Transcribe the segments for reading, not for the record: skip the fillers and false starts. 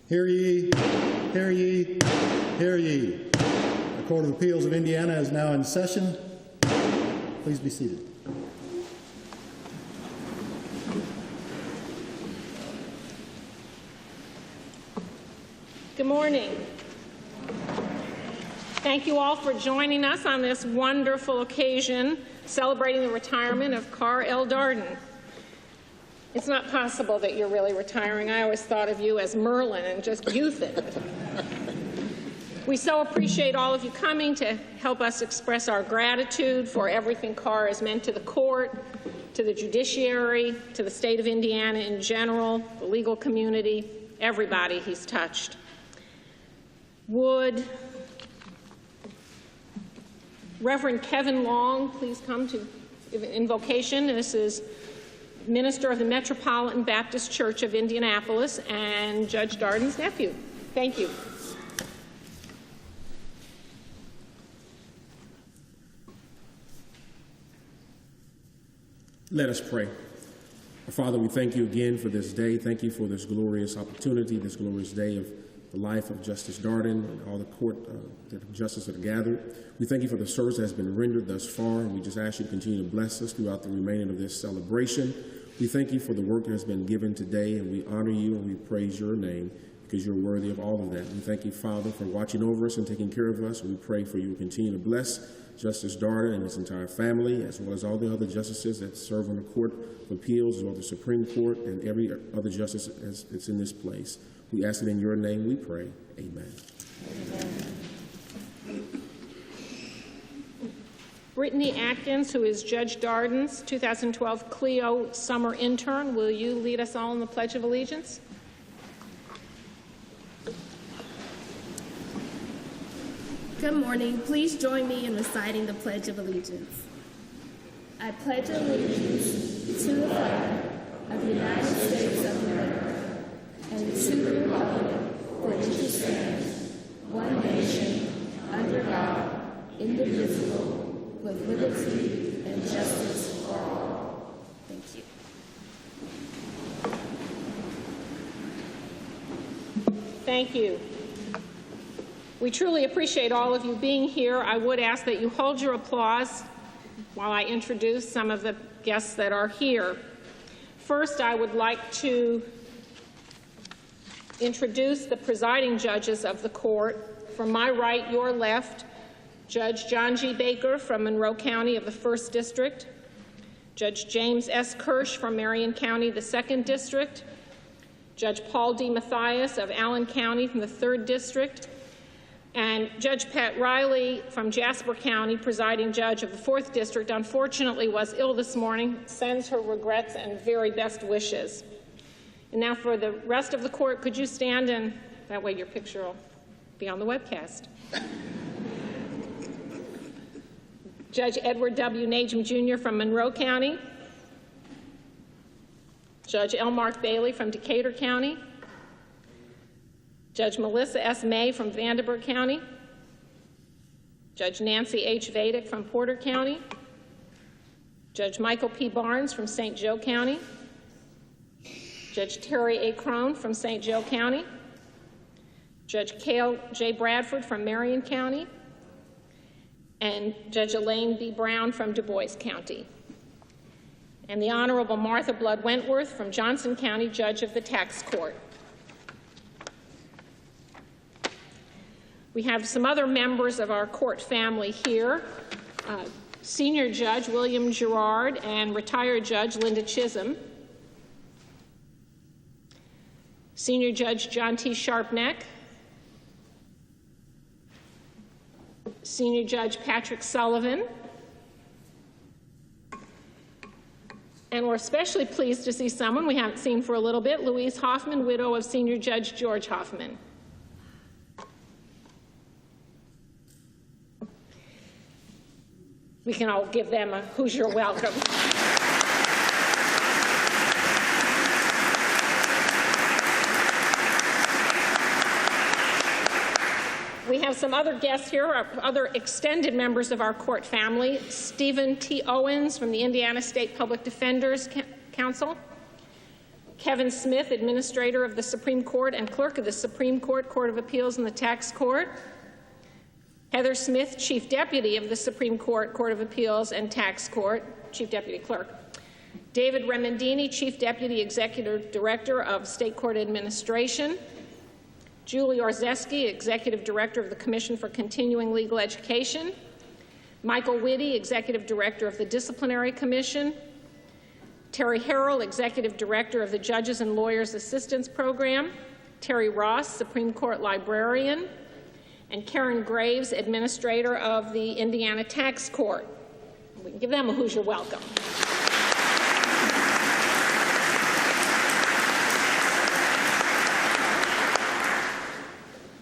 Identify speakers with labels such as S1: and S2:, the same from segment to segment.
S1: Hear ye, hear ye, hear ye. The Court of Appeals of Indiana is now in session. Please be seated.
S2: Good morning. Thank you all for joining us on this wonderful occasion celebrating the retirement of Carr L. Darden. It's not possible that you're really retiring. I always thought of you as Merlin and just youthing. We so appreciate all of you coming to help us express our gratitude for everything Carr has meant to the court, to the judiciary, to the state of Indiana in general, the legal community, everybody he's touched. Would Reverend Kevin Long please come to invocation? This is minister of the Metropolitan Baptist Church of Indianapolis and Judge Darden's nephew. Thank you.
S3: Let us pray. Our Father, we thank you again for this day. Thank you for this glorious opportunity, this glorious day of the life of Justice Darden and all the court justices that are gathered. We thank you for the service that has been rendered thus far, and we just ask you to continue to bless us throughout the remainder of this celebration. We thank you for the work that has been given today, and we honor you and we praise your name because you're worthy of all of that. We thank you, Father, for watching over us and taking care of us. We pray for you to continue to bless Justice Darden and his entire family, as well as all the other justices that serve on the Court of Appeals, as well as the Supreme Court, and every other justice that's in this place. We ask it in your name we pray. Amen. Amen.
S2: Brittany Adkins, who is Judge Darden's 2012 Clio Summer Intern, will you lead us all in the Pledge of Allegiance?
S4: Good morning. Please join me in reciting the Pledge of Allegiance. I pledge allegiance to the flag of the United States of America and to the republic for which it stands, one nation, under God, indivisible, with liberty and justice for all. Thank you.
S2: Thank you. We truly appreciate all of you being here. I would ask that you hold your applause while I introduce some of the guests that are here. First, I would like to introduce the presiding judges of the court. From my right, your left, Judge John G. Baker from Monroe County of the 1st District, Judge James S. Kirsch from Marion County, the 2nd District, Judge Paul D. Mathias of Allen County from the 3rd District, and Judge Pat Riley from Jasper County, presiding judge of the 4th District, unfortunately was ill this morning, sends her regrets and very best wishes. And now for the rest of the court, could you stand, and that way your picture will be on the webcast. Judge Edward W. Najm Jr. from Monroe County, Judge L. Mark Bailey from Decatur County, Judge Melissa S. May from Vanderburgh County, Judge Nancy H. Vadick from Porter County, Judge Michael P. Barnes from St. Joe County, Judge Terry A. Crone from St. Joe County, Judge Cale J. Bradford from Marion County, and Judge Elaine B. Brown from Du Bois County, and the Honorable Martha Blood Wentworth from Johnson County, Judge of the Tax Court. We have some other members of our court family here. Senior Judge William Gerard and retired Judge Linda Chisholm. Senior Judge John T. Sharpneck. Senior Judge Patrick Sullivan. And we're especially pleased to see someone we haven't seen for a little bit, Louise Hoffman, widow of Senior Judge George Hoffman. We can all give them a Hoosier welcome. We have some other guests here, other extended members of our court family. Stephen T. Owens from the Indiana State Public Defender's Council. Kevin Smith, Administrator of the Supreme Court and Clerk of the Supreme Court Court of Appeals and the Tax Court. Heather Smith, Chief Deputy of the Supreme Court Court of Appeals and Tax Court, Chief Deputy Clerk. David Remendini, Chief Deputy Executive Director of State Court Administration. Julie Orzeski, Executive Director of the Commission for Continuing Legal Education. Michael Whitty, Executive Director of the Disciplinary Commission. Terry Harrell, Executive Director of the Judges and Lawyers Assistance Program. Terry Ross, Supreme Court Librarian. And Karen Graves, Administrator of the Indiana Tax Court. We can give them a Hoosier welcome.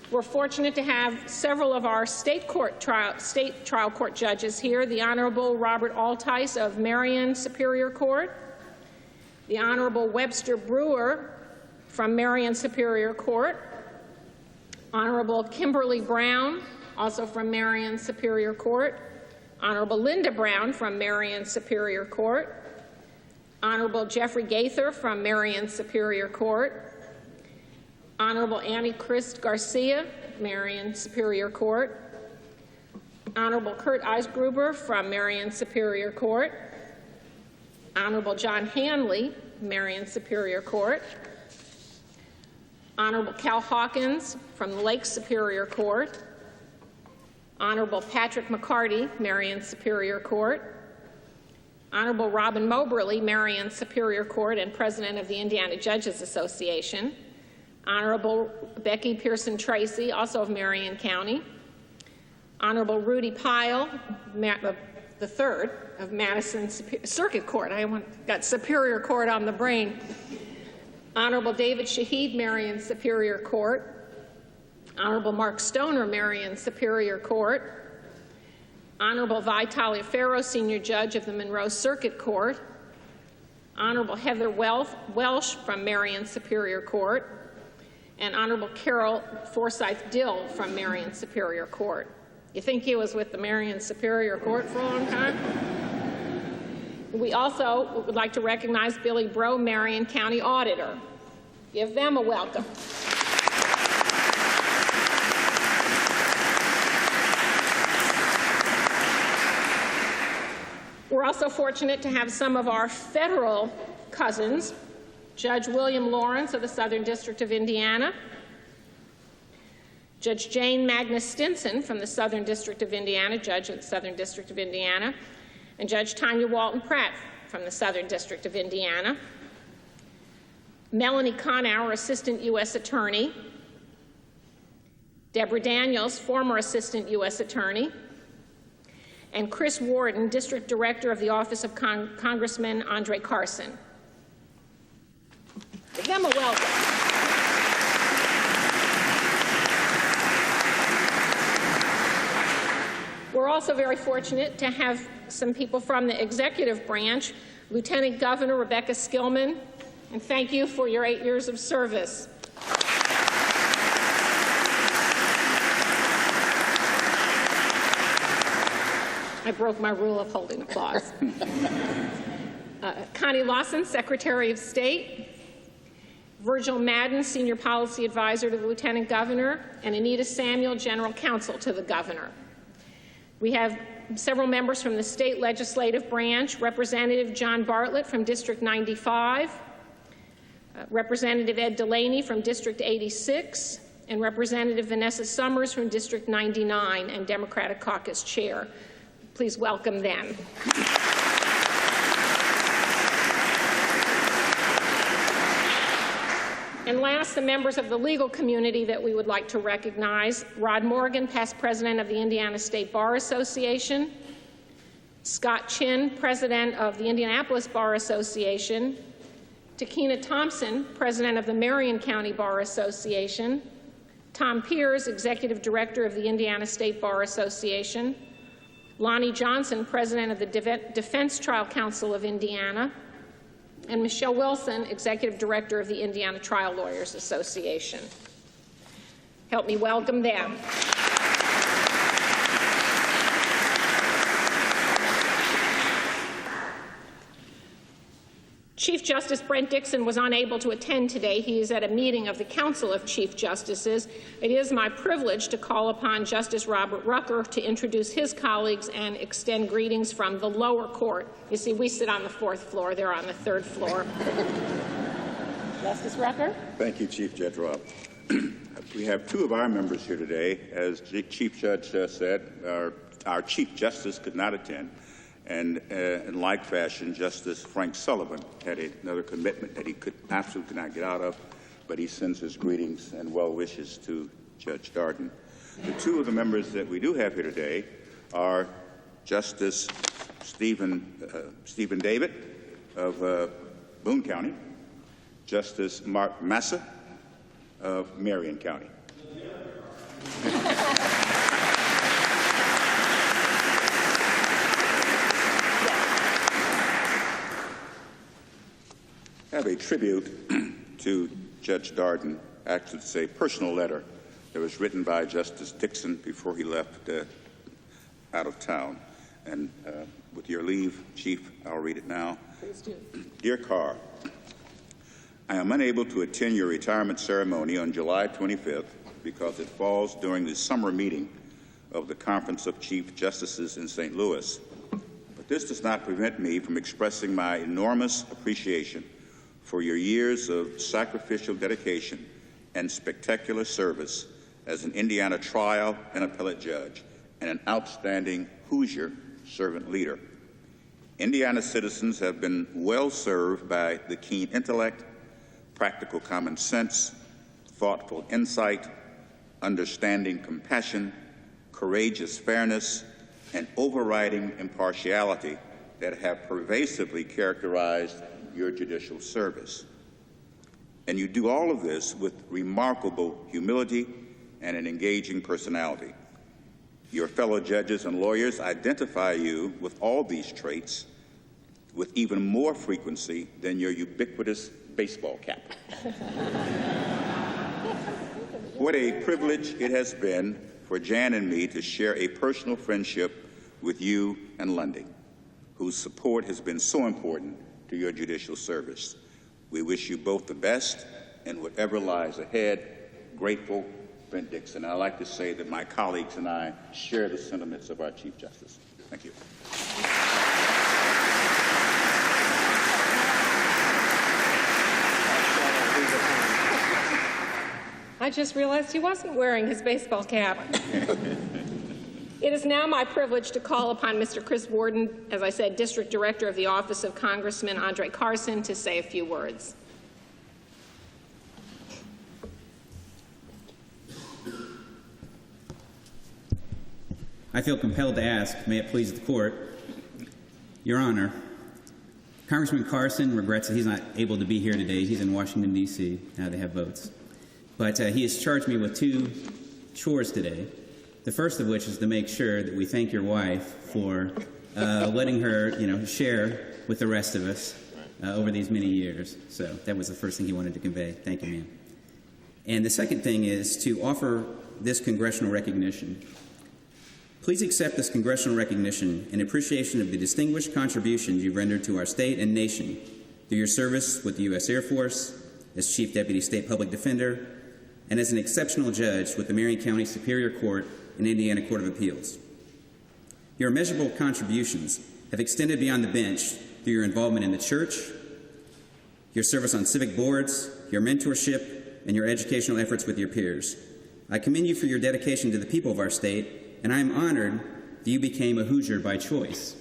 S2: We're fortunate to have several of our state trial court judges here. The Honorable Robert Altice of Marion Superior Court. The Honorable Webster Brewer from Marion Superior Court. Honorable Kimberly Brown, also from Marion Superior Court. Honorable Linda Brown from Marion Superior Court. Honorable Jeffrey Gaither from Marion Superior Court. Honorable Annie Christ Garcia, Marion Superior Court. Honorable Kurt Eisgruber from Marion Superior Court. Honorable John Hanley, Marion Superior Court. Honorable Cal Hawkins from the Lake Superior Court. Honorable Patrick McCarty, Marion Superior Court. Honorable Robyn Moberly, Marion Superior Court and President of the Indiana Judges Association. Honorable Becky Pearson Tracy, also of Marion County. Honorable Rudy Pyle, the third of Madison Circuit Court. I got Superior Court on the brain. Honorable David Shaheed, Marion Superior Court. Honorable Mark Stoner, Marion Superior Court. Honorable Vi Taliaferro, Senior Judge of the Monroe Circuit Court. Honorable Heather Welch from Marion Superior Court. And Honorable Carol Forsyth Dill from Marion Superior Court. You think he was with the Marion Superior Court for a long time? We also would like to recognize Billy Breaux, Marion County Auditor. Give them a welcome. We're also fortunate to have some of our federal cousins. Judge William Lawrence of the Southern District of Indiana, Judge Jane Magnus Stinson from the Southern District of Indiana, Judge of the Southern District of Indiana, and Judge Tanya Walton Pratt from the Southern District of Indiana, Melanie Conauer, Assistant U.S. Attorney, Deborah Daniels, former Assistant U.S. Attorney, and Chris Warden, District Director of the Office of Congressman Andre Carson. Give them a welcome. We're also very fortunate to have some people from the executive branch, Lieutenant Governor Rebecca Skillman, and thank you for your 8 years of service. I broke my rule of holding applause. Connie Lawson, Secretary of State. Virgil Madden, Senior Policy Advisor to the Lieutenant Governor, and Anita Samuel, General Counsel to the Governor. We have several members from the state legislative branch, Representative John Bartlett from District 95, Representative Ed Delaney from District 86, and Representative Vanessa Summers from District 99 and Democratic Caucus Chair. Please welcome them. And last, the members of the legal community that we would like to recognize: Rod Morgan, past president of the Indiana State Bar Association; Scott Chinn, president of the Indianapolis Bar Association; Takina Thompson, president of the Marion County Bar Association; Tom Piers, executive director of the Indiana State Bar Association; Lonnie Johnson, president of the Defense Trial Council of Indiana; and Michelle Wilson, executive director of the Indiana Trial Lawyers Association. Help me welcome them. Chief Justice Brent Dixon was unable to attend today. He is at a meeting of the Council of Chief Justices. It is my privilege to call upon Justice Robert Rucker to introduce his colleagues and extend greetings from the lower court. You see, we sit on the 4th floor. They're on the 3rd floor. Justice Rucker.
S5: Thank you, Chief Judge Robb. We have 2 of our members here today. As the Chief Judge said, our Chief Justice could not attend. And in like fashion, Justice Frank Sullivan had another commitment that he absolutely could not get out of, but he sends his greetings and well wishes to Judge Darden. The 2 of the members that we do have here today are Justice Stephen David of Boone County, Justice Mark Massa of Marion County. I have a tribute to Judge Darden, actually it's a personal letter that was written by Justice Dixon before he left out of town. And with your leave, Chief, I'll read it now.
S2: Please do.
S5: Dear Carr, I am unable to attend your retirement ceremony on July 25th because it falls during the summer meeting of the Conference of Chief Justices in St. Louis. But this does not prevent me from expressing my enormous appreciation for your years of sacrificial dedication and spectacular service as an Indiana trial and appellate judge and an outstanding Hoosier servant leader. Indiana citizens have been well served by the keen intellect, practical common sense, thoughtful insight, understanding compassion, courageous fairness, and overriding impartiality that have pervasively characterized your judicial service. And you do all of this with remarkable humility and an engaging personality. Your fellow judges and lawyers identify you with all these traits with even more frequency than your ubiquitous baseball cap. What a privilege it has been for Jan and me to share a personal friendship with you and Lundy, whose support has been so important to your judicial service. We wish you both the best in whatever lies ahead. Grateful, Brent Dixon. I'd like to say that my colleagues and I share the sentiments of our Chief Justice. Thank you.
S2: I just realized he wasn't wearing his baseball cap. It is now my privilege to call upon Mr. Chris Warden, as I said, District Director of the Office of Congressman Andre Carson, to say a few words.
S6: I feel compelled to ask, may it please the Court, Your Honor, Congressman Carson regrets that he's not able to be here today. He's in Washington, D.C. Now they have votes. But he has charged me with 2 chores today. The first of which is to make sure that we thank your wife for letting her, share with the rest of us over these many years. So that was the first thing he wanted to convey. Thank you, ma'am. And the second thing is to offer this congressional recognition. Please accept this congressional recognition in appreciation of the distinguished contributions you've rendered to our state and nation through your service with the U.S. Air Force, as Chief Deputy State Public Defender, and as an exceptional judge with the Marion County Superior Court and Indiana Court of Appeals. Your immeasurable contributions have extended beyond the bench through your involvement in the church, your service on civic boards, your mentorship, and your educational efforts with your peers. I commend you for your dedication to the people of our state, and I am honored that you became a Hoosier by choice.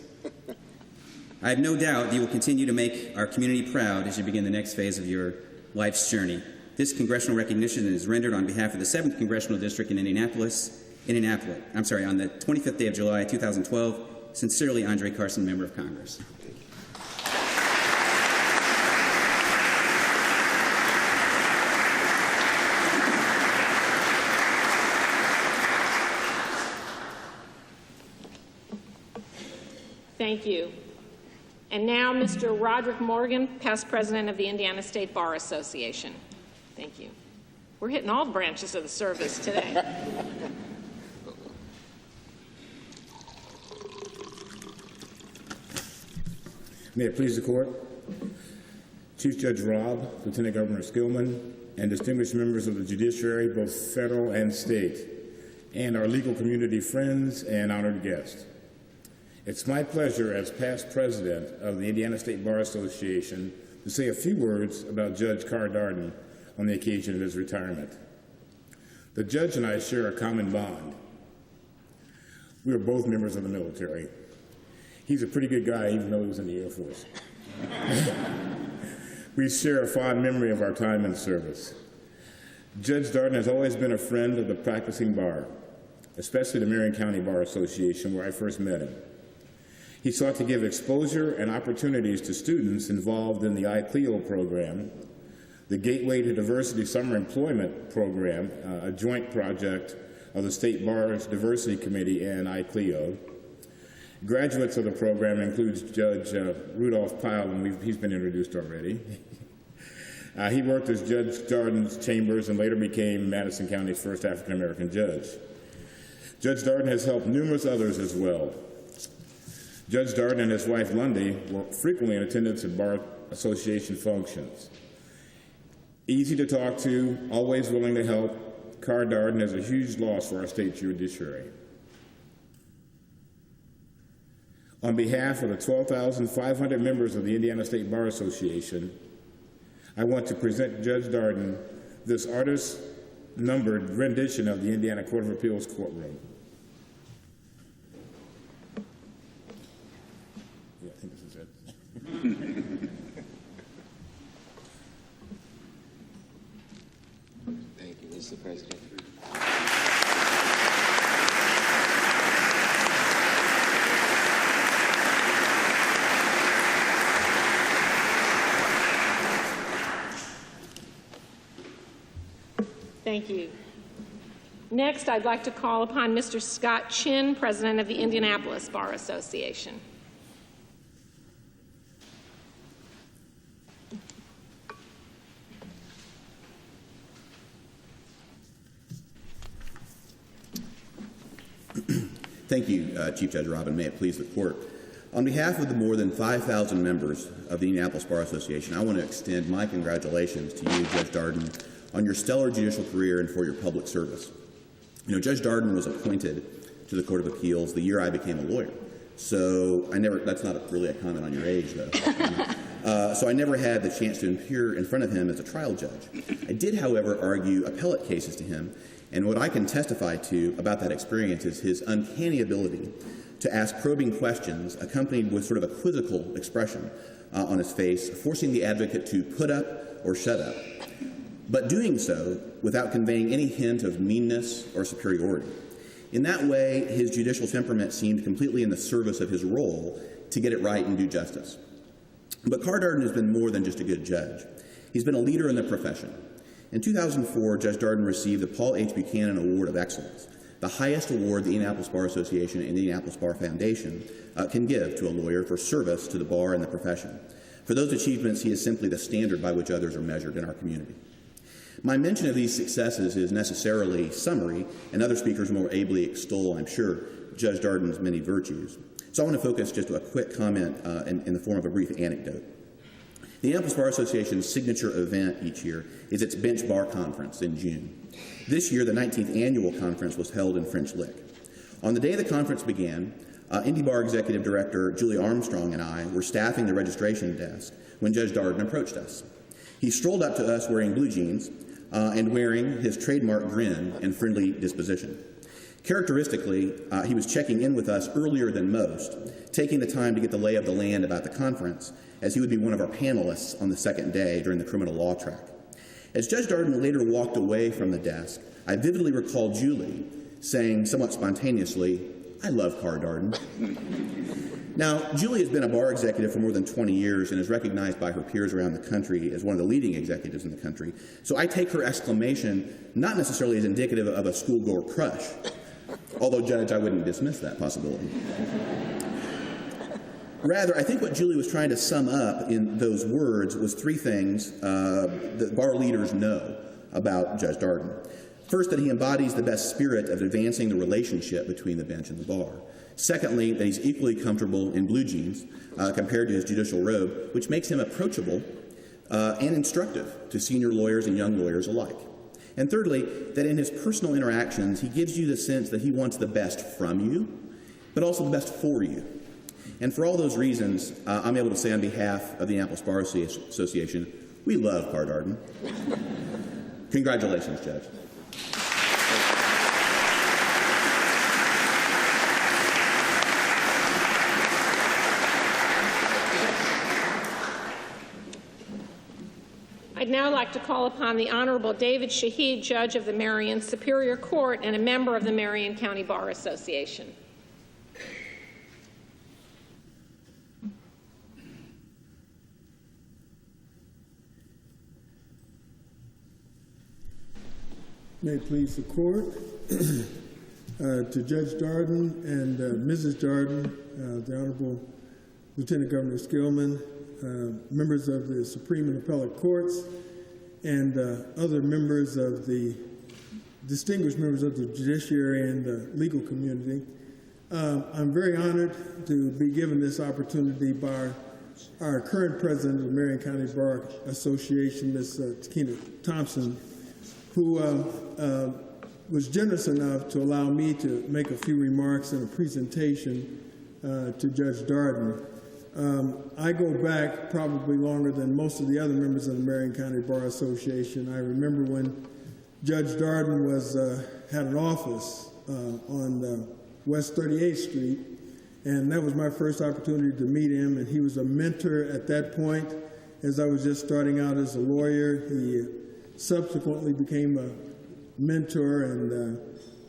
S6: I have no doubt that you will continue to make our community proud as you begin the next phase of your life's journey. This congressional recognition is rendered on behalf of the 7th Congressional District in Indianapolis, on the 25th day of July, 2012. Sincerely, Andre Carson, Member of Congress.
S2: Thank you. And now, Mr. Roderick Morgan, past president of the Indiana State Bar Association. Thank you. We're hitting all branches of the service today.
S3: May it please the Court.
S7: Chief Judge Robb, Lieutenant Governor Skillman, and distinguished members of the judiciary, both federal and state, and our legal community friends and honored guests. It's my pleasure as past president of the Indiana State Bar Association to say a few words about Judge Carr Darden on the occasion of his retirement. The judge and I share a common bond. We are both members of the military. He's a pretty good guy, even though he was in the Air Force. We share a fond memory of our time in service. Judge Darden has always been a friend of the practicing bar, especially the Marion County Bar Association, where I first met him. He sought to give exposure and opportunities to students involved in the ICLEO program, the Gateway to Diversity Summer Employment Program, a joint project of the State Bar's Diversity Committee and ICLEO. Graduates of the program includes Judge Rudolph Pyle, and he's been introduced already. He worked as Judge Darden's chambers and later became Madison County's first African-American judge. Judge Darden has helped numerous others as well. Judge Darden and his wife Lundy were frequently in attendance at Bar Association functions. Easy to talk to, always willing to help, Carr Darden is a huge loss for our state judiciary. On behalf of the 12,500 members of the Indiana State Bar Association, I want to present Judge Darden this artist-numbered rendition of the Indiana Court of Appeals courtroom. Yeah, I think this is it.
S8: Thank you, Mr. President.
S2: Thank you. Next, I'd like to call upon Mr. Scott Chinn, President of the Indianapolis Bar Association.
S9: Thank you, Chief Judge Robb, and may it please the court. On behalf of the more than 5,000 members of the Indianapolis Bar Association, I want to extend my congratulations to you, Judge Darden, on your stellar judicial career and for your public service. You know, Judge Darden was appointed to the Court of Appeals the year I became a lawyer. So that's not really a comment on your age, though. So I never had the chance to appear in front of him as a trial judge. I did, however, argue appellate cases to him, and what I can testify to about that experience is his uncanny ability to ask probing questions accompanied with sort of a quizzical expression on his face, forcing the advocate to put up or shut up, but doing so without conveying any hint of meanness or superiority. In that way, his judicial temperament seemed completely in the service of his role to get it right and do justice. But Carr Darden has been more than just a good judge. He's been a leader in the profession. In 2004, Judge Darden received the Paul H. Buchanan Award of Excellence, the highest award the Indianapolis Bar Association and the Indianapolis Bar Foundation can give to a lawyer for service to the bar and the profession. For those achievements, he is simply the standard by which others are measured in our community. My mention of these successes is necessarily summary, and other speakers more ably extol, I'm sure, Judge Darden's many virtues. So I want to focus just a quick comment in the form of a brief anecdote. The Indianapolis Bar Association's signature event each year is its Bench Bar Conference in June. This year, the 19th annual conference was held in French Lick. On the day the conference began, Indy Bar Executive Director Julie Armstrong and I were staffing the registration desk when Judge Darden approached us. He strolled up to us wearing blue jeans and wearing his trademark grin and friendly disposition. Characteristically, he was checking in with us earlier than most, taking the time to get the lay of the land about the conference, as he would be one of our panelists on the second day during the criminal law track. As Judge Darden later walked away from the desk, I vividly recall Julie saying somewhat spontaneously, "I love Carr Darden." Now, Julie has been a bar executive for more than 20 years and is recognized by her peers around the country as one of the leading executives in the country. So I take her exclamation not necessarily as indicative of a schoolgirl crush, although, Judge, I wouldn't dismiss that possibility. Rather, I think what Julie was trying to sum up in those words was three things that bar leaders know about Judge Darden. First, that he embodies the best spirit of advancing the relationship between the bench and the bar. Secondly, that he's equally comfortable in blue jeans compared to his judicial robe, which makes him approachable and instructive to senior lawyers and young lawyers alike. And thirdly, that in his personal interactions, he gives you the sense that he wants the best from you, but also the best for you. And for all those reasons, I'm able to say on behalf of the Indianapolis Bar Association, we love Carr Darden. Congratulations, Judge.
S2: I'd now like to call upon the Honorable David Shaheed, Judge of the Marion Superior Court and a member of the Marion County Bar Association.
S10: May it please the court, to Judge Darden and Mrs. Darden, the Honorable Lieutenant Governor Skillman, members of the Supreme and Appellate Courts, and other members of the distinguished members of the judiciary and the legal community. I'm very honored to be given this opportunity by our current president of the Marion County Bar Association, Ms. Takina Thompson, who was generous enough to allow me to make a few remarks in a presentation to Judge Darden. I go back probably longer than most of the other members of the Marion County Bar Association. I remember when Judge Darden had an office on West 38th Street, and that was my first opportunity to meet him, and he was a mentor at that point. As I was just starting out as a lawyer, he subsequently became a mentor and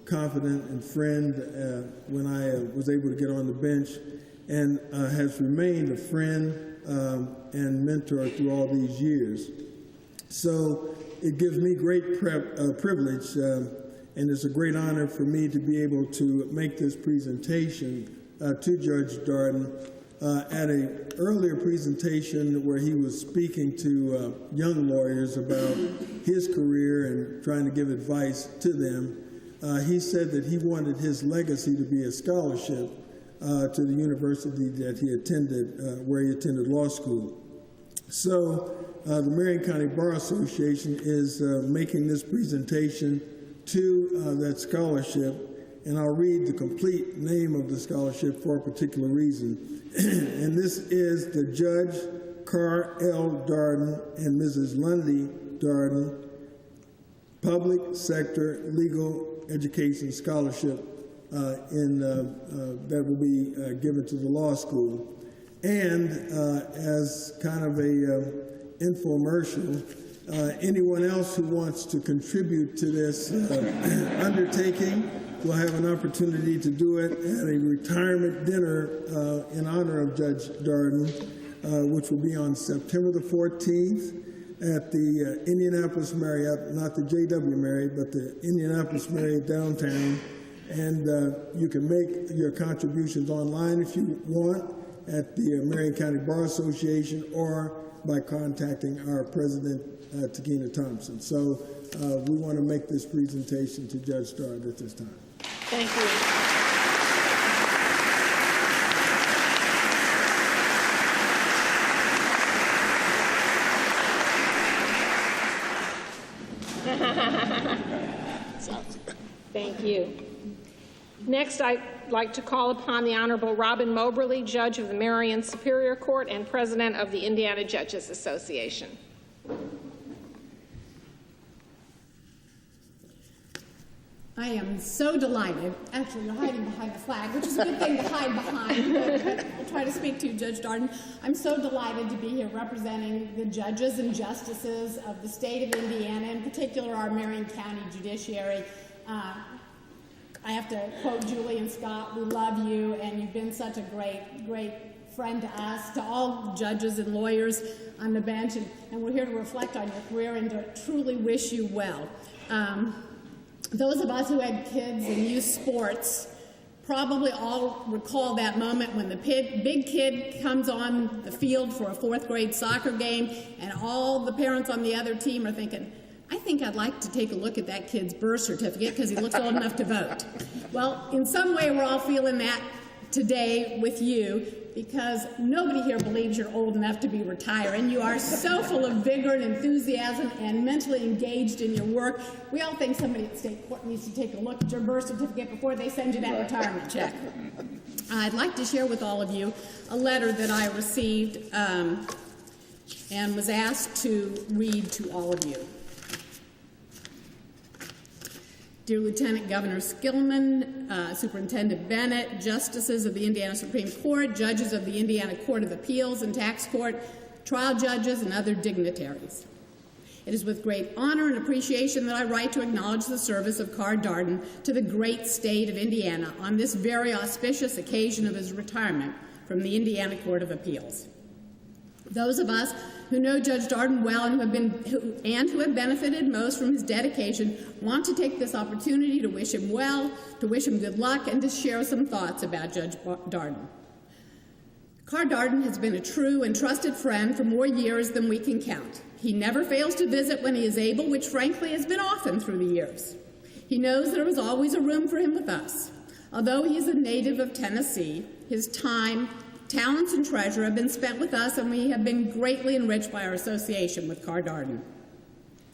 S10: confidant and friend when I was able to get on the bench, and has remained a friend and mentor through all these years. So it gives me great privilege, and it's a great honor for me to be able to make this presentation to Judge Darden at an earlier presentation where he was speaking to young lawyers about his career and trying to give advice to them. He said that he wanted his legacy to be a scholarship to the university that he attended, where he attended law school. So the Marion County Bar Association is making this presentation to that scholarship, and I'll read the complete name of the scholarship for a particular reason. And this is the Judge Carr L. Darden and Mrs. Lundy Darden Public Sector Legal Education Scholarship that will be given to the law school. And as kind of a infomercial, anyone else who wants to contribute to this undertaking will have an opportunity to do it at a retirement dinner in honor of Judge Darden, which will be on September the 14th at the Indianapolis Marriott, not the JW Marriott, but the Indianapolis Marriott downtown. And you can make your contributions online if you want at the Marion County Bar Association or by contacting our president, Takina Thompson. So we want to make this presentation to Judge Darden at this time.
S2: Thank you. Thank you. Next, I'd like to call upon the Honorable Robyn Moberly, Judge of the Marion Superior Court and President of the Indiana Judges Association.
S11: I am so delighted. Actually, you're hiding behind the flag, which is a good thing to hide behind, but I'll try to speak to you, Judge Darden. I'm so delighted to be here representing the judges and justices of the state of Indiana, in particular our Marion County judiciary. I have to quote Julie and Scott, we love you, and you've been such a great friend to us, to all judges and lawyers on the bench, and we're here to reflect on your career and to truly wish you well. Those of us who had kids in youth sports probably all recall that moment when the big kid comes on the field for a fourth grade soccer game and all the parents on the other team are thinking, I think I'd like to take a look at that kid's birth certificate because he looks old enough to vote. Well, in some way we're all feeling that today with you, because nobody here believes you're old enough to be retiring. You are so full of vigor and enthusiasm and mentally engaged in your work. We all think somebody at state court needs to take a look at your birth certificate before they send you that retirement check. I'd like to share with all of you a letter that I received and was asked to read to all of you. Dear Lieutenant Governor Skillman, Superintendent Bennett, Justices of the Indiana Supreme Court, Judges of the Indiana Court of Appeals and Tax Court, trial judges, and other dignitaries. It is with great honor and appreciation that I write to acknowledge the service of Carr Darden to the great state of Indiana on this very auspicious occasion of his retirement from the Indiana Court of Appeals. Those of us who know Judge Darden well and who have benefited most from his dedication want to take this opportunity to wish him well, to wish him good luck, and to share some thoughts about Judge Darden. Carr Darden has been a true and trusted friend for more years than we can count. He never fails to visit when he is able, which frankly has been often through the years. He knows there was always a room for him with us. Although he is a native of Tennessee, his time, talents, and treasure have been spent with us, and we have been greatly enriched by our association with Carr Darden.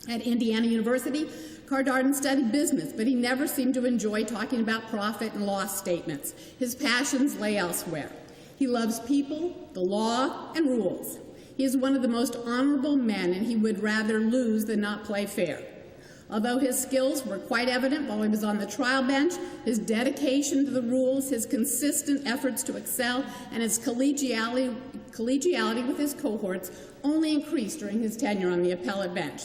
S11: At Indiana University, Carr Darden studied business, but he never seemed to enjoy talking about profit and loss statements. His passions lay elsewhere. He loves people, the law, and rules. He is one of the most honorable men, and he would rather lose than not play fair. Although his skills were quite evident while he was on the trial bench, his dedication to the rules, his consistent efforts to excel, and his collegiality with his cohorts only increased during his tenure on the appellate bench.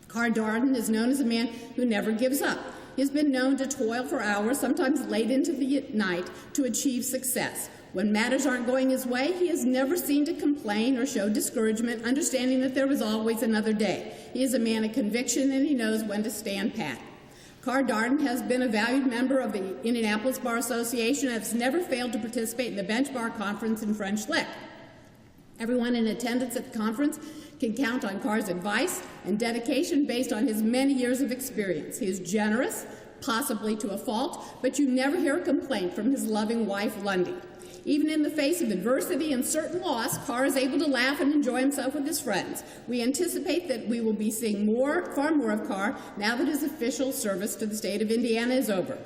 S11: Carr Darden is known as a man who never gives up. He has been known to toil for hours, sometimes late into the night, to achieve success. When matters aren't going his way, he is never seen to complain or show discouragement, understanding that there is always another day. He is a man of conviction, and he knows when to stand pat. Carr Darden has been a valued member of the Indianapolis Bar Association and has never failed to participate in the Bench Bar Conference in French Lick. Everyone in attendance at the conference can count on Carr's advice and dedication based on his many years of experience. He is generous, possibly to a fault, but you never hear a complaint from his loving wife, Lundy. Even in the face of adversity and certain loss, Carr is able to laugh and enjoy himself with his friends. We anticipate that we will be seeing far more of Carr now that his official service to the state of Indiana is over.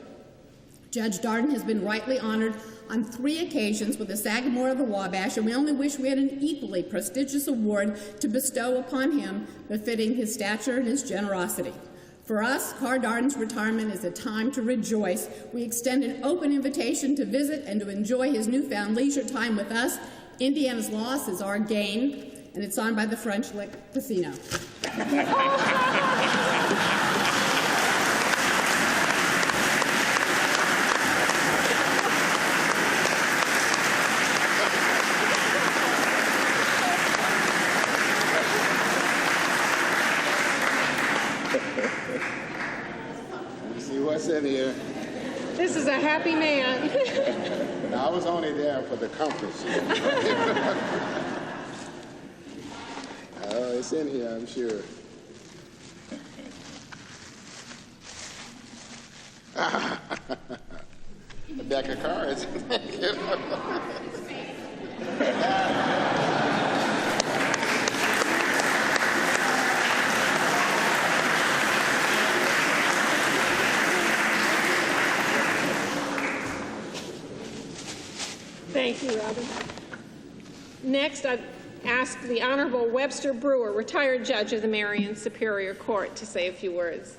S11: Judge Darden has been rightly honored on 3 occasions with the Sagamore of the Wabash, and we only wish we had an equally prestigious award to bestow upon him befitting his stature and his generosity. For us, Carr Darden's retirement is a time to rejoice. We extend an open invitation to visit and to enjoy his newfound leisure time with us. Indiana's loss is our gain, and it's signed by the French Lick Casino.
S8: What's in here?
S2: This is a happy man.
S8: I was only there for the comfort. Oh, it's in here, I'm sure. A deck of cards.
S2: Thank you, Robyn. Next, I've asked the Honorable Webster Brewer, retired judge of the Marion Superior Court, to say a few words.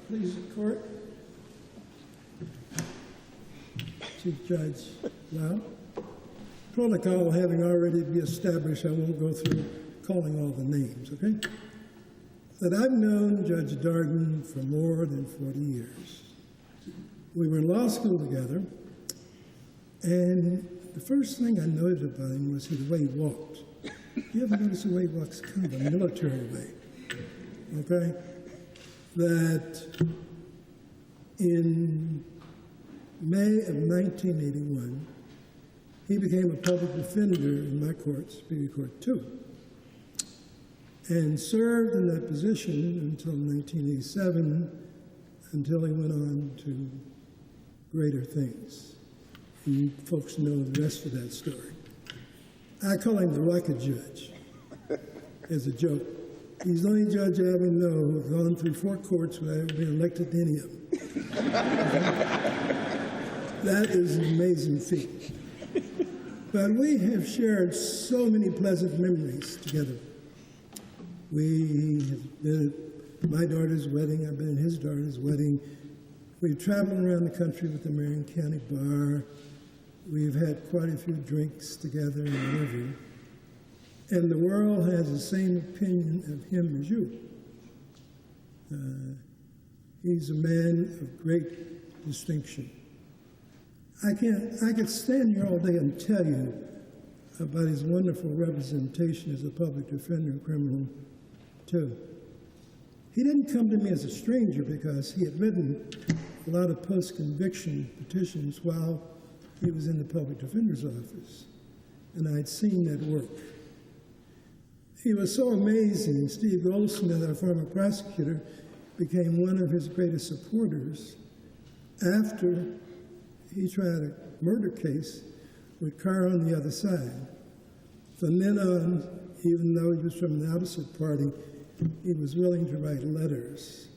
S10: Please, the court. Chief Judge Lau. Protocol having already been established, I won't go through calling all the names, okay? But I've known Judge Darden for more than 40 years. We were in law school together, and the first thing I noted about him was the way he walked. You ever notice the way he walks? Kind of a military way, okay? That in May of 1981, he became a public defender in my court, Superior Court 2, and served in that position until 1987, until he went on to greater things. You folks know the rest of that story. I call him the rocket judge as a joke. He's the only judge I ever know who's gone through 4 courts without ever being elected to any of them. That is an amazing feat. But we have shared so many pleasant memories together. We have been at my daughter's wedding. I've been at his daughter's wedding. We've traveled around the country with the Marion County Bar. We've had quite a few drinks together and whatever. And the world has the same opinion of him as you. He's a man of great distinction. I could stand here all day and tell you about his wonderful representation as a public defender in criminal too. He didn't come to me as a stranger because he had written a lot of post-conviction petitions while he was in the public defender's office, and I'd seen that work. He was so amazing. Steve Goldsmith, our former prosecutor, became one of his greatest supporters after he tried a murder case with Carr on the other side. From then on, even though he was from the opposite party, he was willing to write letters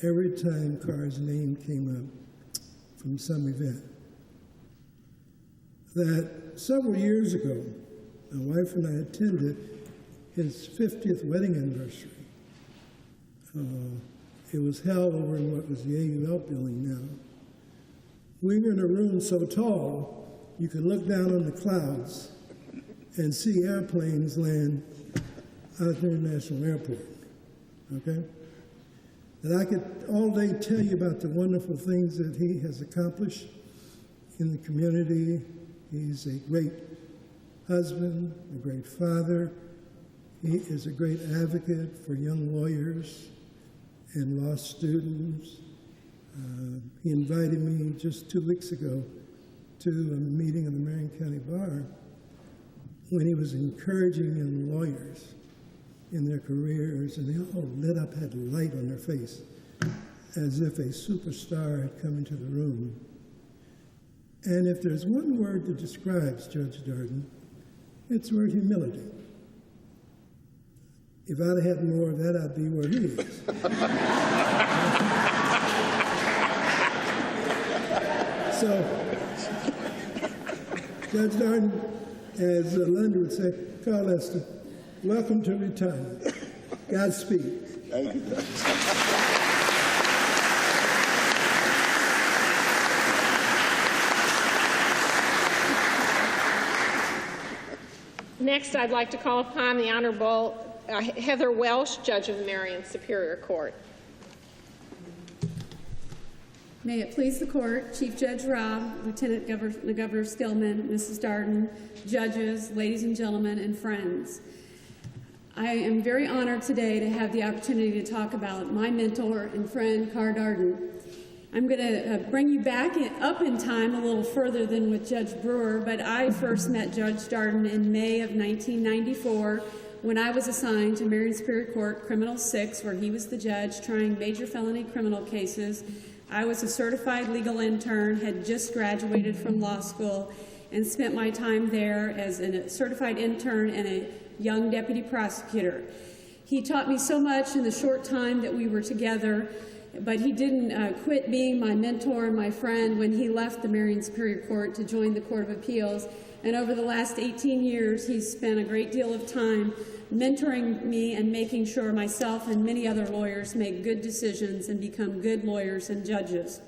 S10: every time Carr's name came up from some event. That several years ago, my wife and I attended his 50th wedding anniversary. It was held over in what was the AUL building now. We were in a room so tall, you could look down on the clouds and see airplanes land out at the International Airport, okay? And I could all day tell you about the wonderful things that he has accomplished in the community. He's a great husband, a great father. He is a great advocate for young lawyers and law students. He invited me just 2 weeks ago to a meeting of the Marion County Bar when he was encouraging young lawyers in their careers, and they all lit up, had light on their face, as if a superstar had come into the room. And if there's one word that describes Judge Darden, it's the word humility. If I'd have had more of that, I'd be where he is. So, Judge Darden, as London would say, Carl Lester, welcome to retirement. Godspeed.
S8: Thank you.
S2: Next, I'd like to call upon the Honorable Heather Welch, Judge of the Marion Superior Court.
S11: May it please the Court, Chief Judge Robb, Lieutenant Governor Skillman, Mrs. Darden, judges, ladies and gentlemen, and friends. I am very honored today to have the opportunity to talk about my mentor and friend, Carr Darden. I'm going to bring you back up in time a little further than with Judge Brewer, but I first met Judge Darden in May of 1994 when I was assigned to Marion Superior Court Criminal 6, where he was the judge trying major felony criminal cases. I was a certified legal intern, had just graduated from law school, and spent my time there as a certified intern and a young deputy prosecutor. He taught me so much in the short time that we were together, but he didn't quit being my mentor and my friend when he left the Marion Superior Court to join the Court of Appeals. And over the last 18 years, he's spent a great deal of time mentoring me and making sure myself and many other lawyers make good decisions and become good lawyers and judges.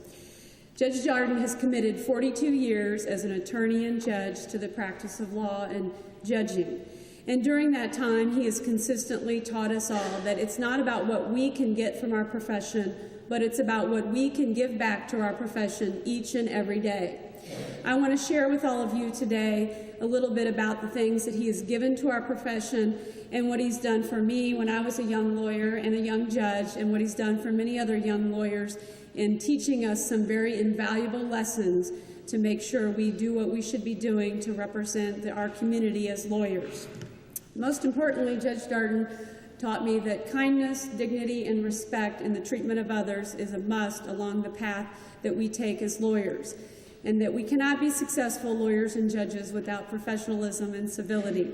S11: Judge Darden has committed 42 years as an attorney and judge to the practice of law and judging. And during that time, he has consistently taught us all that it's not about what we can get from our profession, but it's about what we can give back to our profession each and every day. I want to share with all of you today a little bit about the things that he has given to our profession and what he's done for me when I was a young lawyer and a young judge, and what he's done for many other young lawyers in teaching us some very invaluable lessons to make sure we do what we should be doing to represent our community as lawyers. Most importantly, Judge Darden
S12: taught me that kindness, dignity, and respect in the treatment of others is a must along the path that we take as lawyers, and that we cannot be successful lawyers and judges without professionalism and civility.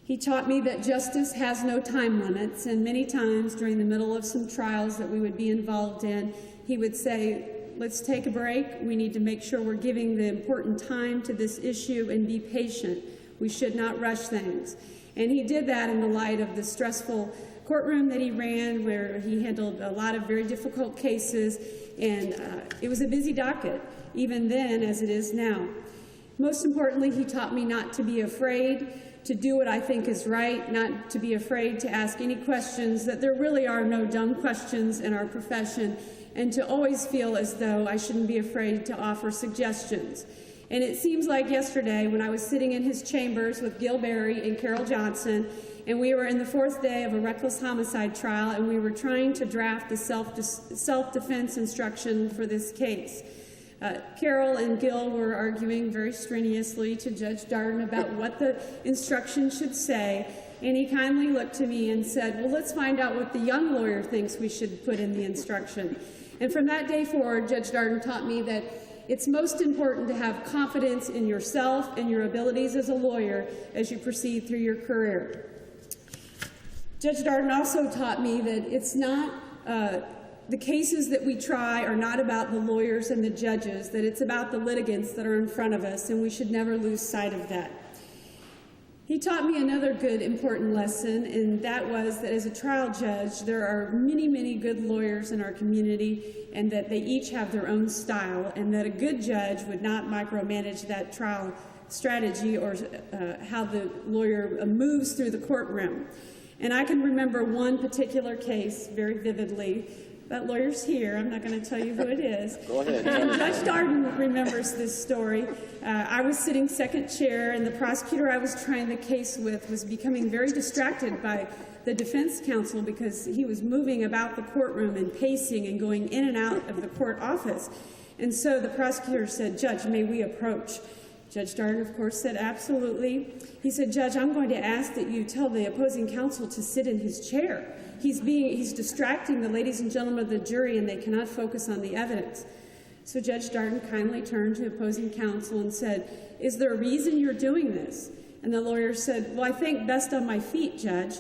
S12: He taught me that justice has no time limits, and many times during the middle of some trials that we would be involved in, he would say, let's take a break. We need to make sure we're giving the important time to this issue and be patient. We should not rush things. And he did that in the light of the stressful courtroom that he ran, where he handled a lot of very difficult cases, and it was a busy docket, even then as it is now. Most importantly, he taught me not to be afraid to do what I think is right, not to be afraid to ask any questions, that there really are no dumb questions in our profession, and to always feel as though I shouldn't be afraid to offer suggestions. And it seems like yesterday when I was sitting in his chambers with Gil Berry and Carol Johnson, and we were in the 4th day of a reckless homicide trial, and we were trying to draft the self-defense instruction for this case. Carol and Gil were arguing very strenuously to Judge Darden about what the instruction should say, and he kindly looked to me and said, well, let's find out what the young lawyer thinks we should put in the instruction. And from that day forward, Judge Darden taught me that it's most important to have confidence in yourself and your abilities as a lawyer as you proceed through your career. Judge Darden also taught me that it's not, the cases that we try are not about the lawyers and the judges, that it's about the litigants that are in front of us, and we should never lose sight of that. He taught me another good, important lesson, and that was that as a trial judge, there are many, many good lawyers in our community, and that they each have their own style, and that a good judge would not micromanage that trial strategy or how the lawyer moves through the courtroom. And I can remember one particular case very vividly. That lawyer's here. I'm not going to tell you who it is.
S8: Go ahead.
S12: And Judge Darden remembers this story. I was sitting second chair, and the prosecutor I was trying the case with was becoming very distracted by the defense counsel because he was moving about the courtroom and pacing and going in and out of the court office. And so the prosecutor said, Judge, may we approach? Judge Darden, of course, said absolutely. He said, Judge, I'm going to ask that you tell the opposing counsel to sit in his chair. He's distracting the ladies and gentlemen of the jury, and they cannot focus on the evidence. So Judge Darden kindly turned to opposing counsel and said, is there a reason you're doing this? And the lawyer said, well, I think best on my feet, Judge.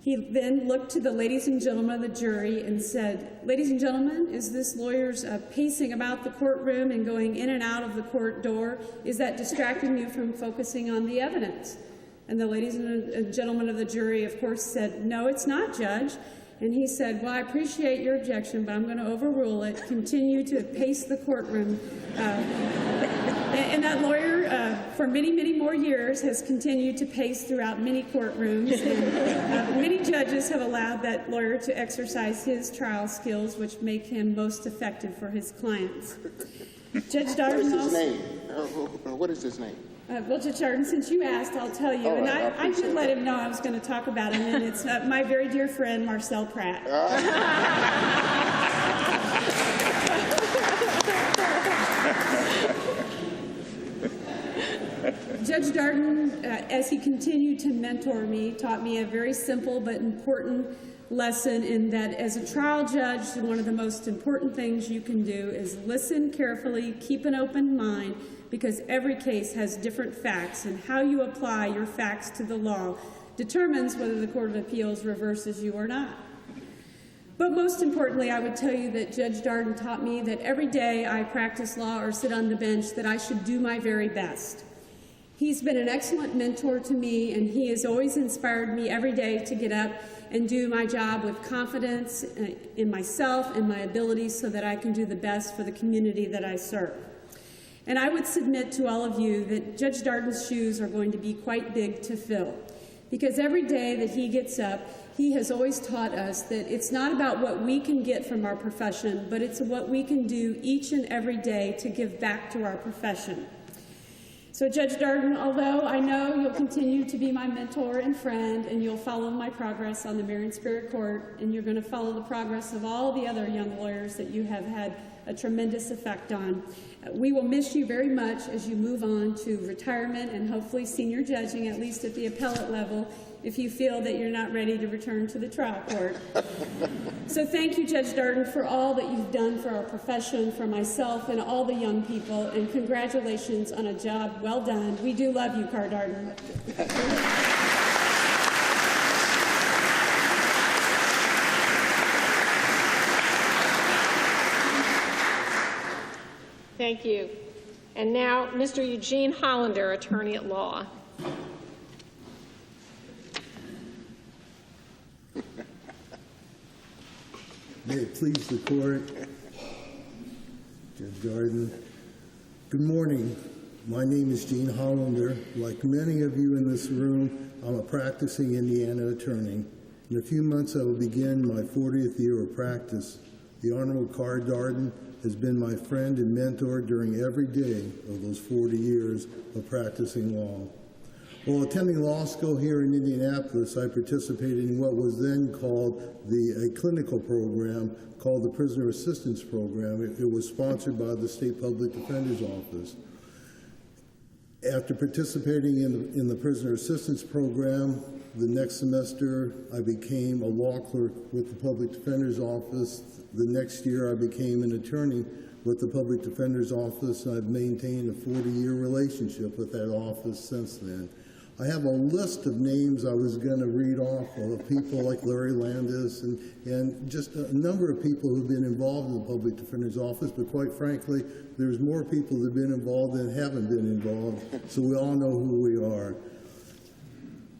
S12: He then looked to the ladies and gentlemen of the jury and said, ladies and gentlemen, is this lawyer's pacing about the courtroom and going in and out of the court door, is that distracting you from focusing on the evidence? And the ladies and gentlemen of the jury, of course, said, no, it's not, Judge. And he said, well, I appreciate your objection, but I'm going to overrule it. Continue to pace the courtroom. And that lawyer, for many, many more years, has continued to pace throughout many courtrooms. And many judges have allowed that lawyer to exercise his trial skills, which make him most effective for his clients. Judge Darden
S8: What is his name? What is his name?
S12: Well, Judge Darden, since you asked, I'll tell you.
S8: All right,
S12: and I did let him know I was going to talk about him, and it's my very dear friend, Marcel Pratt. Judge Darden, as he continued to mentor me, taught me a very simple but important lesson in that as a trial judge, one of the most important things you can do is listen carefully, keep an open mind, because every case has different facts, and how you apply your facts to the law determines whether the Court of Appeals reverses you or not. But most importantly, I would tell you that Judge Darden taught me that every day I practice law or sit on the bench that I should do my very best. He's been an excellent mentor to me, and he has always inspired me every day to get up and do my job with confidence in myself and my abilities so that I can do the best for the community that I serve. And I would submit to all of you that Judge Darden's shoes are going to be quite big to fill, because every day that he gets up, he has always taught us that it's not about what we can get from our profession, but it's what we can do each and every day to give back to our profession. So Judge Darden, although I know you'll continue to be my mentor and friend, and you'll follow my progress on the Marion Superior Court, and you're going to follow the progress of all the other young lawyers that you have had a tremendous effect on, we will miss you very much as you move on to retirement and hopefully senior judging, at least at the appellate level. if you feel that you're not ready to return to the trial court. So thank you, Judge Darden, for all that you've done for our profession, for myself and all the young people, and congratulations on a job well done. We do love you, Carr Darden.
S2: Thank you. And now, Mr. Eugene Hollander, attorney at law.
S13: May it please the court, Judge Darden. Good morning. My name is Gene Hollander. Like many of you in this room, I'm a practicing Indiana attorney. In a few months, I will begin my 40th year of practice. The Honorable Carr Darden has been my friend and mentor during every day of those 40 years of practicing law. While attending law school here in Indianapolis, I participated in what was then called a clinical program called the Prisoner Assistance Program. It was sponsored by the State Public Defender's Office. After participating in the Prisoner Assistance Program, the next semester I became a law clerk with the Public Defender's Office. The next year I became an attorney with the Public Defender's Office, and I've maintained a 40-year relationship with that office since then. I have a list of names I was going to read off of people like Larry Landis and just a number of people who've been involved in the Public Defender's Office, but quite frankly, there's more people that have been involved than haven't been involved, so we all know who we are.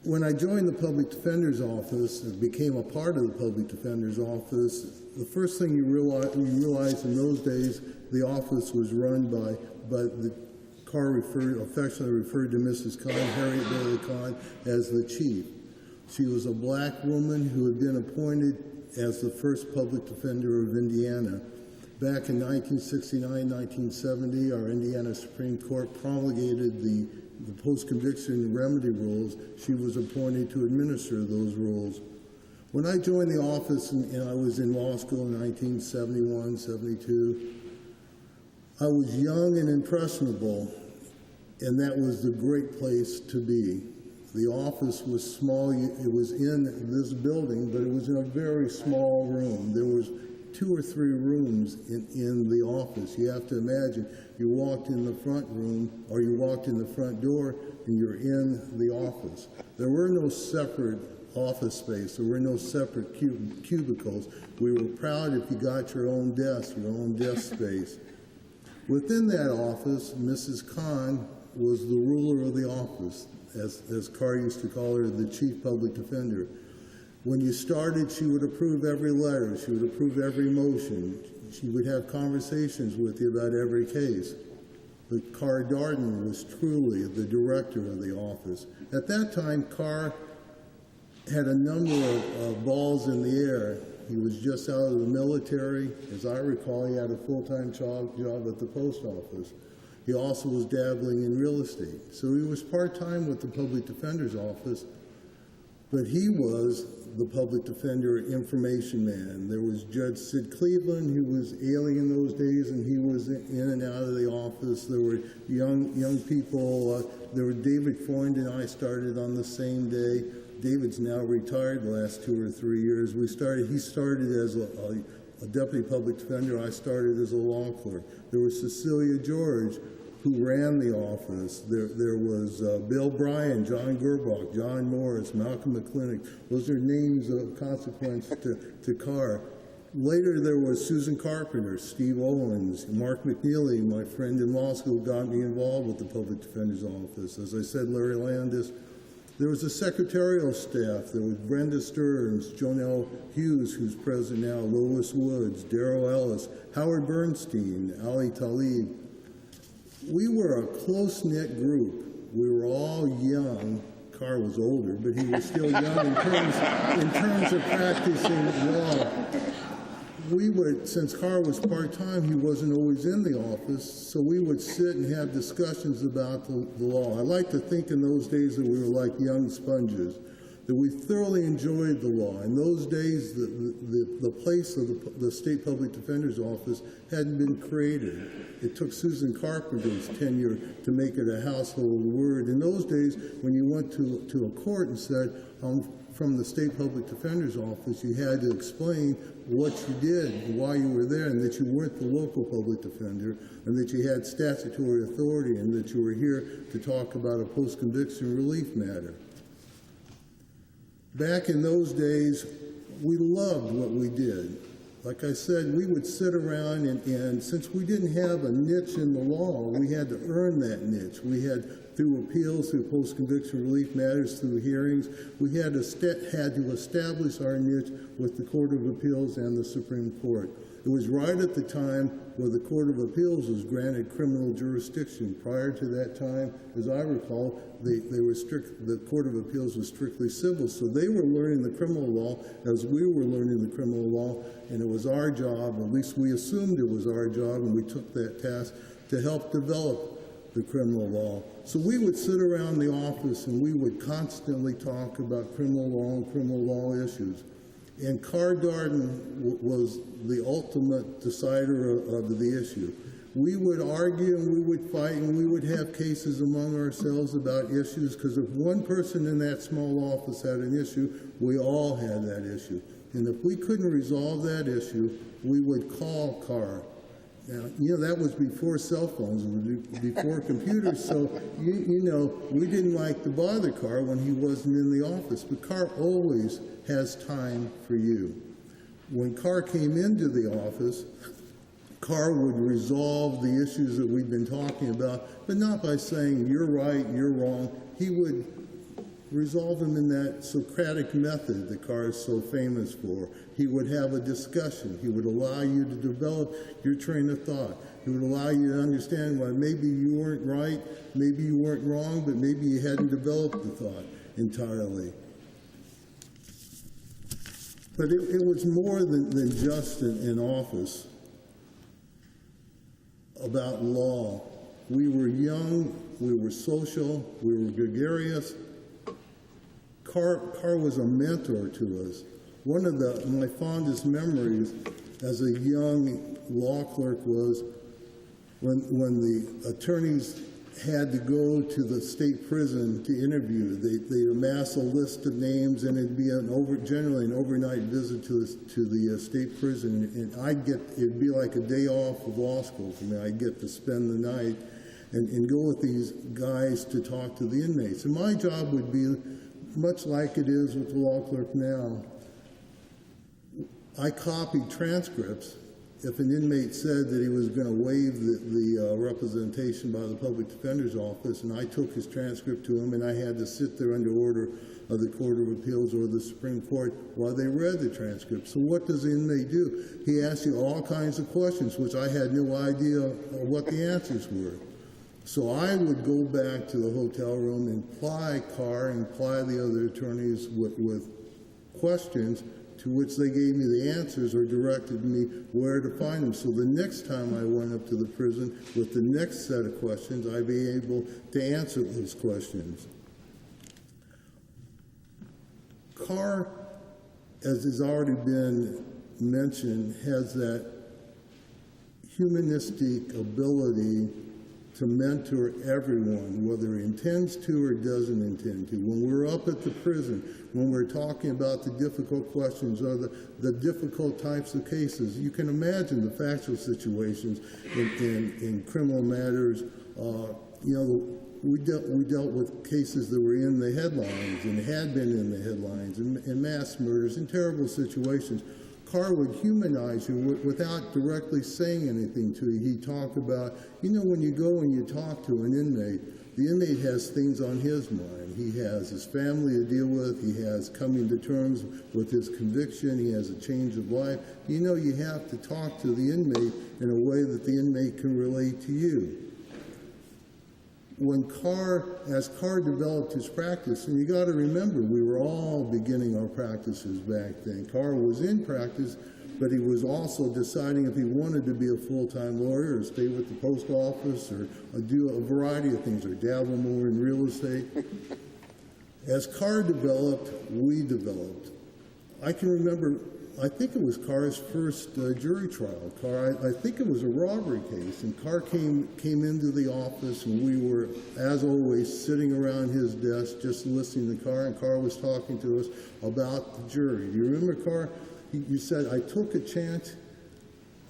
S13: When I joined the Public Defender's Office and became a part of the Public Defender's Office, the first thing you realize in those days, the office was run by the Carr affectionately referred to Mrs. Kahn, Harriet Bailey Kahn, as the chief. She was a black woman who had been appointed as the first public defender of Indiana. Back in 1969-1970, our Indiana Supreme Court promulgated the post-conviction remedy rules. She was appointed to administer those rules. When I joined the office, and I was in law school in 1971, 72, I was young and impressionable, and that was the great place to be. The office was small. It was in this building, but it was in a very small room. There was 2 or 3 rooms in the office. You have to imagine you walked in the front room or you walked in the front door and you're in the office. There were no separate office space. There were no separate cubicles. We were proud if you got your own desk space. Within that office, Mrs. Kahn was the ruler of the office, as Carr used to call her, the chief public defender. When you started, she would approve every letter. She would approve every motion. She would have conversations with you about every case. But Carr Darden was truly the director of the office. At that time, Carr had a number of balls in the air. He was just out of the military. As I recall, he had a full-time job at the post office. He also was dabbling in real estate. So he was part-time with the Public Defender's Office, but he was the public defender information man. There was Judge Sid Cleveland, who was ailing in those days, and he was in and out of the office. There were young people. There were David Freund and I started on the same day. David's now retired the last 2 or 3 years. He started as a deputy public defender. I started as a law clerk. There was Cecilia George, who ran the office. There was Bill Bryan, John Gerbach, John Morris, Malcolm McClintock. Those are names of consequence to Carr. Later, there was Susan Carpenter, Steve Owens, Mark McNeely, my friend in law school, got me involved with the Public Defender's Office. As I said, Larry Landis. There was a secretarial staff. There was Brenda Stearns, Jonelle Hughes, who's president now, Lois Woods, Darrell Ellis, Howard Bernstein, Ali Talib. We were a close-knit group. We were all young. Carr was older, but he was still young in terms of practicing law. Since Carr was part-time, he wasn't always in the office, so we would sit and have discussions about the law. I like to think in those days that we were like young sponges, that we thoroughly enjoyed the law. In those days, the place of the State Public Defender's Office hadn't been created. It took Susan Carpenter's tenure to make it a household word. In those days, when you went to a court and said, from the state public defender's office, you had to explain what you did and why you were there, and that you weren't the local public defender, and that you had statutory authority, and that you were here to talk about a post-conviction relief matter. Back in those days, we loved what we did. Like I said, we would sit around and since we didn't have a niche in the law, we had to earn that niche. We had, through appeals, through post-conviction relief matters, through hearings, we had to establish our niche with the Court of Appeals and the Supreme Court. It was right at the time where the Court of Appeals was granted criminal jurisdiction. Prior to that time, as I recall, the Court of Appeals was strictly civil, so they were learning the criminal law as we were learning the criminal law, and it was our job, at least we assumed it was our job, and we took that task to help develop the criminal law. So we would sit around the office and we would constantly talk about criminal law and criminal law issues. And Carr Darden was the ultimate decider of the issue. We would argue and we would fight and we would have cases among ourselves about issues, because if one person in that small office had an issue, we all had that issue. And if we couldn't resolve that issue, we would call Carr. Now, that was before cell phones, it was before computers, so, we didn't like to bother Carr when he wasn't in the office, but Carr always has time for you. When Carr came into the office, Carr would resolve the issues that we've been talking about, but not by saying, you're right, you're wrong. He would resolve them in that Socratic method that Carr is so famous for. He would have a discussion. He would allow you to develop your train of thought. He would allow you to understand why maybe you weren't right, maybe you weren't wrong, but maybe you hadn't developed the thought entirely. But it was more than just an office about law. We were young, we were social, we were gregarious. Carr was a mentor to us. One of my fondest memories as a young law clerk was when the attorneys had to go to the state prison to interview. They amass a list of names, and it'd be generally an overnight visit to the state prison. And it'd be like a day off of law school for me. I'd get to spend the night and go with these guys to talk to the inmates. And my job would be much like it is with the law clerk now. I copied transcripts. If an inmate said that he was going to waive the representation by the public defender's office, and I took his transcript to him, and I had to sit there under order of the Court of Appeals or the Supreme Court while they read the transcript. So what does the inmate do? He asks you all kinds of questions, which I had no idea what the answers were. So I would go back to the hotel room and ply Carr and ply the other attorneys with questions to which they gave me the answers or directed me where to find them. So the next time I went up to the prison with the next set of questions, I'd be able to answer those questions. Carr, as has already been mentioned, has that humanistic ability to mentor everyone, whether he intends to or doesn't intend to. When we're up at the prison, when we're talking about the difficult questions or the difficult types of cases, you can imagine the factual situations in criminal matters. We dealt with cases that were in the headlines and had been in the headlines, and mass murders and terrible situations. Carr would humanize you without directly saying anything to you. He'd talk about, when you go and you talk to an inmate, the inmate has things on his mind. He has his family to deal with. He has coming to terms with his conviction. He has a change of life. You have to talk to the inmate in a way that the inmate can relate to you. As Carr developed his practice, and you got to remember, we were all beginning our practices back then. Carr was in practice, but he was also deciding if he wanted to be a full-time lawyer or stay with the post office or do a variety of things or dabble more in real estate. As Carr developed, we developed. I can remember I think it was Carr's first jury trial. Carr, I think it was a robbery case, and Carr came into the office, and we were, as always, sitting around his desk just listening to Carr, and Carr was talking to us about the jury. Do you remember, Carr? You said, I took a chance.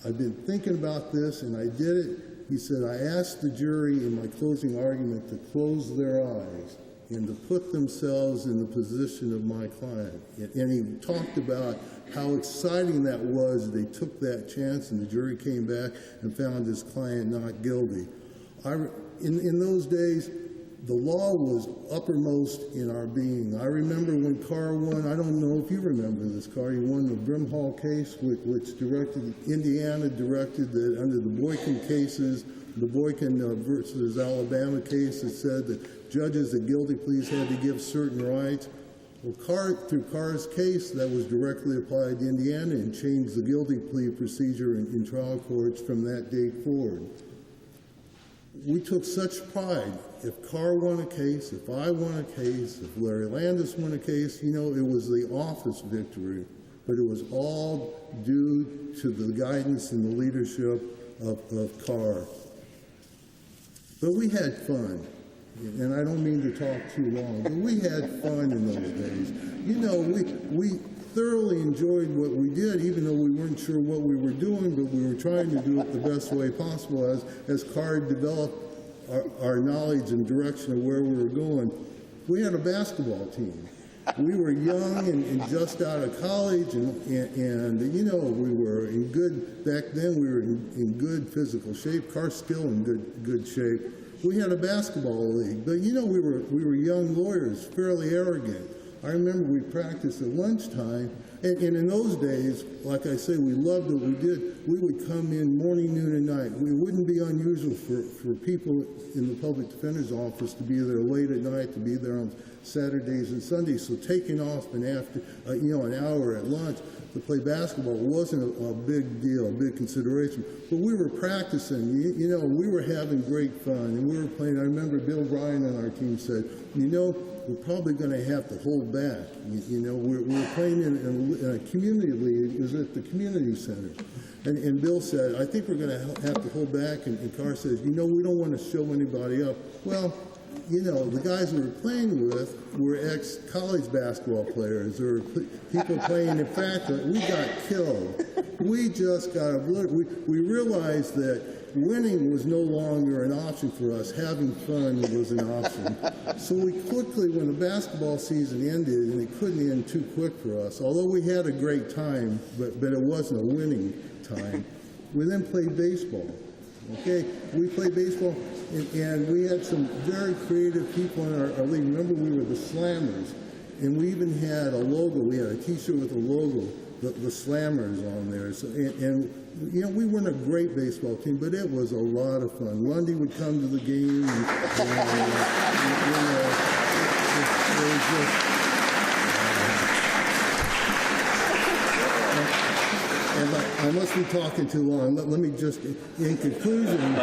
S13: I've been thinking about this, and I did it. He said, I asked the jury in my closing argument to close their eyes and to put themselves in the position of my client. And he talked about how exciting that was. They took that chance, and the jury came back and found his client not guilty. In those days, the law was uppermost in our being. I remember when Carr won, I don't know if you remember this, Carr, he won the Brimhall case, which Indiana directed that under the Boykin cases, the Boykin versus Alabama case, it said that judges at guilty pleas had to give certain rights. Well, through Carr's case, that was directly applied to Indiana and changed the guilty plea procedure in trial courts from that date forward. We took such pride. If Carr won a case, if I won a case, if Larry Landis won a case, you know, it was the office victory, but it was all due to the guidance and the leadership of Carr. But we had fun, and I don't mean to talk too long, but we had fun in those days. You know, we thoroughly enjoyed what we did, even though we weren't sure what we were doing, but we were trying to do it the best way possible as Carr developed our knowledge and direction of where we were going. We had a basketball team. We were young and just out of college, and you know, we were in good, back then we were in good physical shape. Carr's still in good shape. We had a basketball league, but you know, we were young lawyers, fairly arrogant. I remember we practiced at lunchtime, and in those days, like I say, we loved what we did. We would come in morning, noon, and night. It wouldn't be unusual for people in the public defender's office to be there late at night, to be there on Saturdays and Sundays. So taking off and after, you know, an hour at lunch to play basketball wasn't a big deal, a big consideration. But we were practicing, you know, we were having great fun, and we were playing. I remember Bill Bryan on our team said, you know, we're probably going to have to hold back. You know, we're playing in a community league. It was at the community center. And Bill said, I think we're going to have to hold back. And Carr says, you know, we don't want to show anybody up. Well, you know, the guys we were playing with were ex-college basketball players or people playing. In fact, we got killed. We just got obliterated. We realized that winning was no longer an option for us. Having fun was an option. So we quickly, when the basketball season ended, and it couldn't end too quick for us, although we had a great time, but it wasn't a winning time, we then played baseball. Okay, we played baseball, and we had some very creative people in our league. Remember, we were the Slammers, and we even had a logo. We had a T-shirt with a logo, the Slammers on there. So, and you know, we weren't a great baseball team, but it was a lot of fun. Lundy would come to the game, and you know, it was just. And I must be talking too long. Let me just, in conclusion,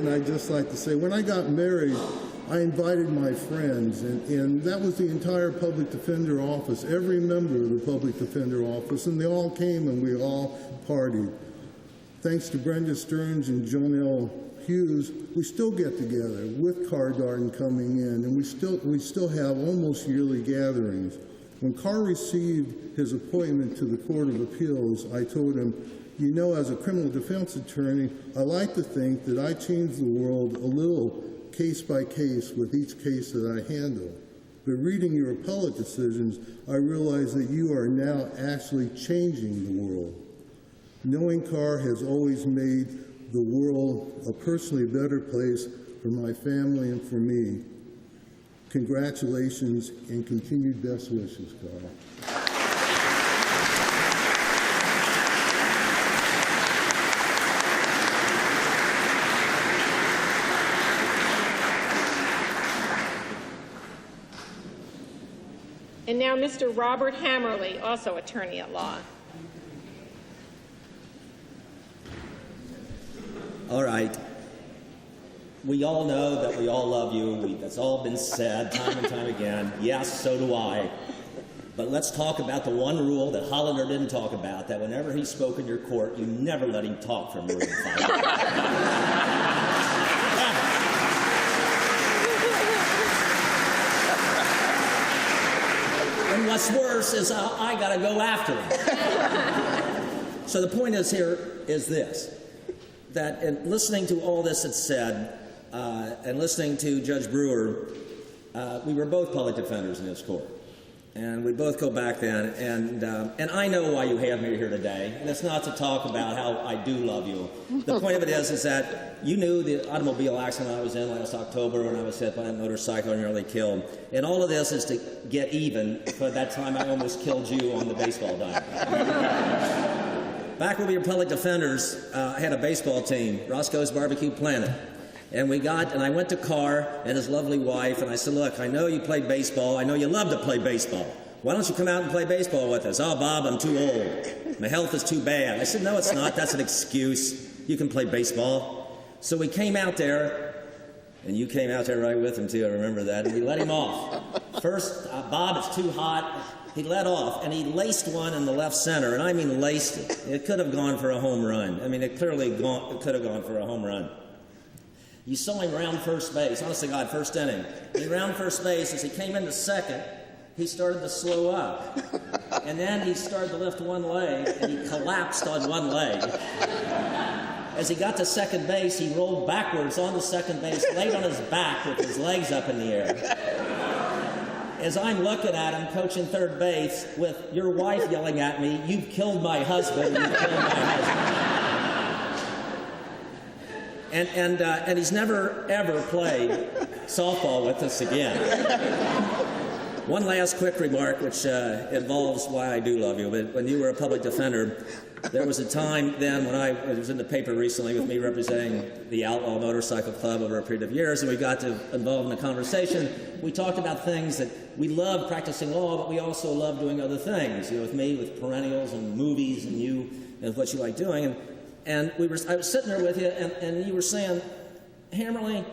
S13: I'd just like to say, when I got married, I invited my friends, and that was the entire public defender office, every member of the public defender office, and they all came and we all partied. Thanks to Brenda Stearns and Joan L. Hughes, we still get together with Carr Darden coming in, and we still have almost yearly gatherings. When Carr received his appointment to the Court of Appeals, I told him, you know, as a criminal defense attorney, I like to think that I change the world a little case by case with each case that I handle. But reading your appellate decisions, I realize that you are now actually changing the world. Knowing Carr has always made the world a personally better place for my family and for me. Congratulations and continued best wishes, Carr.
S2: And now Mr. Robert Hammerle, also attorney at law.
S14: All right. We all know that we all love you. That's all been said time and time again. Yes, so do I. But let's talk about the one rule that Hollander didn't talk about, that whenever he spoke in your court, you never let him talk for more than 5 minutes. And what's worse is I got to go after him. So the point is here is this, that in listening to all this that's said, and listening to Judge Brewer, we were both public defenders in this court. And we both go back then, and I know why you have me here today, and it's not to talk about how I do love you. The point of it is that you knew the automobile accident I was in last October when I was hit by a motorcycle and nearly killed. And all of this is to get even for that time I almost killed you on the baseball diamond. Back when we were public defenders, I had a baseball team, Roscoe's Barbecue Planet. And I went to Carr and his lovely wife, and I said, look, I know you played baseball. I know you love to play baseball. Why don't you come out and play baseball with us? Oh, Bob, I'm too old. My health is too bad. I said, no, it's not. That's an excuse. You can play baseball. So we came out there, and you came out there right with him, too. I remember that. And we let him off. First, Bob, it's too hot. He let off, and he laced one in the left center, and I mean laced it. It could have gone for a home run. I mean, it could have gone for a home run. You saw him round first base. Honest to God, first inning. He round first base. As he came into second, he started to slow up. And then he started to lift one leg, and he collapsed on one leg. As he got to second base, he rolled backwards onto second base, laid on his back with his legs up in the air. As I'm looking at him, coaching third base, with your wife yelling at me, "You've killed my husband, you've killed my husband." And he's never, ever played softball with us again. One last quick remark, which involves why I do love you. But when you were a public defender, there was a time then when it was in the paper recently with me representing the Outlaw Motorcycle Club over a period of years, and we got to involve in a conversation. We talked about things that we love practicing law, but we also love doing other things. You know, with me, with perennials and movies, and you and what you like doing. And I was sitting there with you, and you were saying, Hammerle,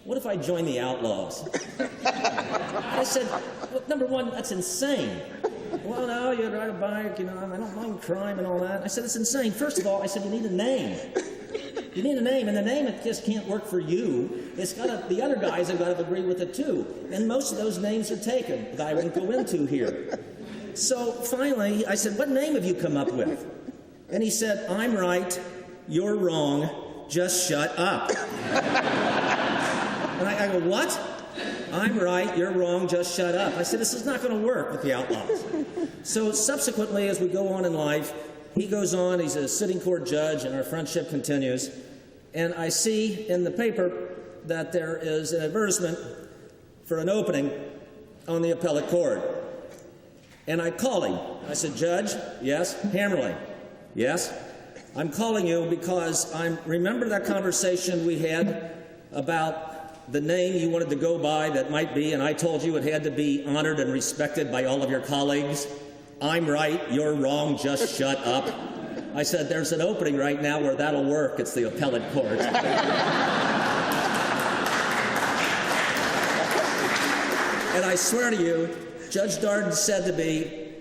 S14: what if I join the Outlaws? I said, well, number one, that's insane. Well, no, you ride a bike, I don't mind crime and all that. I said, it's insane. First of all, I said, you need a name. You need a name, and the name, it just can't work for you. The other guys have got to agree with it too. And most of those names are taken that I won't go into here. So finally, I said, what name have you come up with? And he said, I'm right. You're wrong, just shut up. And I go, what? I'm right, you're wrong, just shut up. I said, this is not going to work with the Outlaws. So subsequently, as we go on in life, he goes on, he's a sitting court judge, and our friendship continues. And I see in the paper that there is an advertisement for an opening on the appellate court. And I call him. I said, Judge, yes, Hammerle, yes. I'm calling you because I remember that conversation we had about the name you wanted to go by that might be, and I told you it had to be honored and respected by all of your colleagues. I'm right, you're wrong, just shut up. I said, there's an opening right now where that'll work. It's the appellate court. And I swear to you, Judge Darden said to me,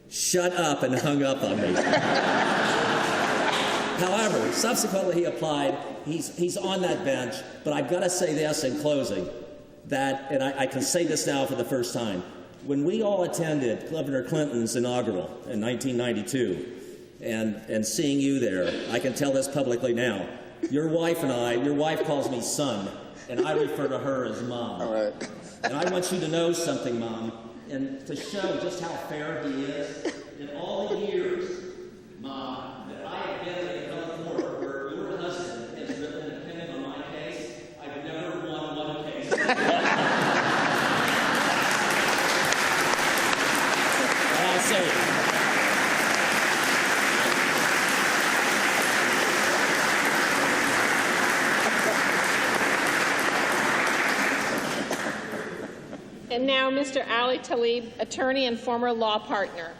S14: shut up, and hung up on me. However, subsequently he applied. He's on that bench, but I've got to say this in closing, that, and I can say this now for the first time, when we all attended Governor Clinton's inaugural in 1992, and seeing you there, I can tell this publicly now, your wife calls me son, and I refer to her as Mom.
S8: All right.
S14: And I want you to know something, Mom, and to show just how fair he is, in all the years, Mom, that I have been in a court where your husband has written an opinion on my case, I've never won one case. And I'll say it.
S2: And now, Mr. Ali Talib, attorney and former law partner.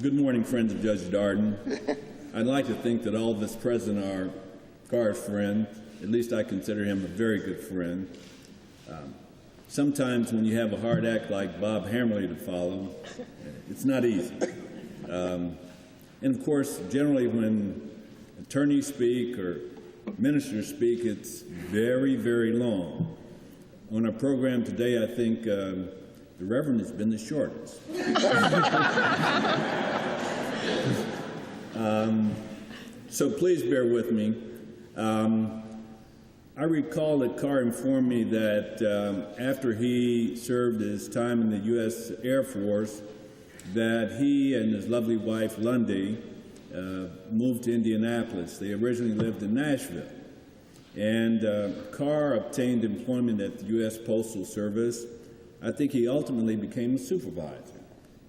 S15: Good morning, friends of Judge Darden. I'd like to think that all of us present are Carr's friends. At least I consider him a very good friend. Sometimes when you have a hard act like Bob Hammerle to follow, it's not easy. And of course, generally when attorneys speak or ministers speak, it's very, very long. On our program today, I think the Reverend has been the shortest. So please bear with me. I recall that Carr informed me that after he served his time in the U.S. Air Force, that he and his lovely wife, Lundy, moved to Indianapolis. They originally lived in Nashville. And Carr obtained employment at the U.S. Postal Service. I think he ultimately became a supervisor.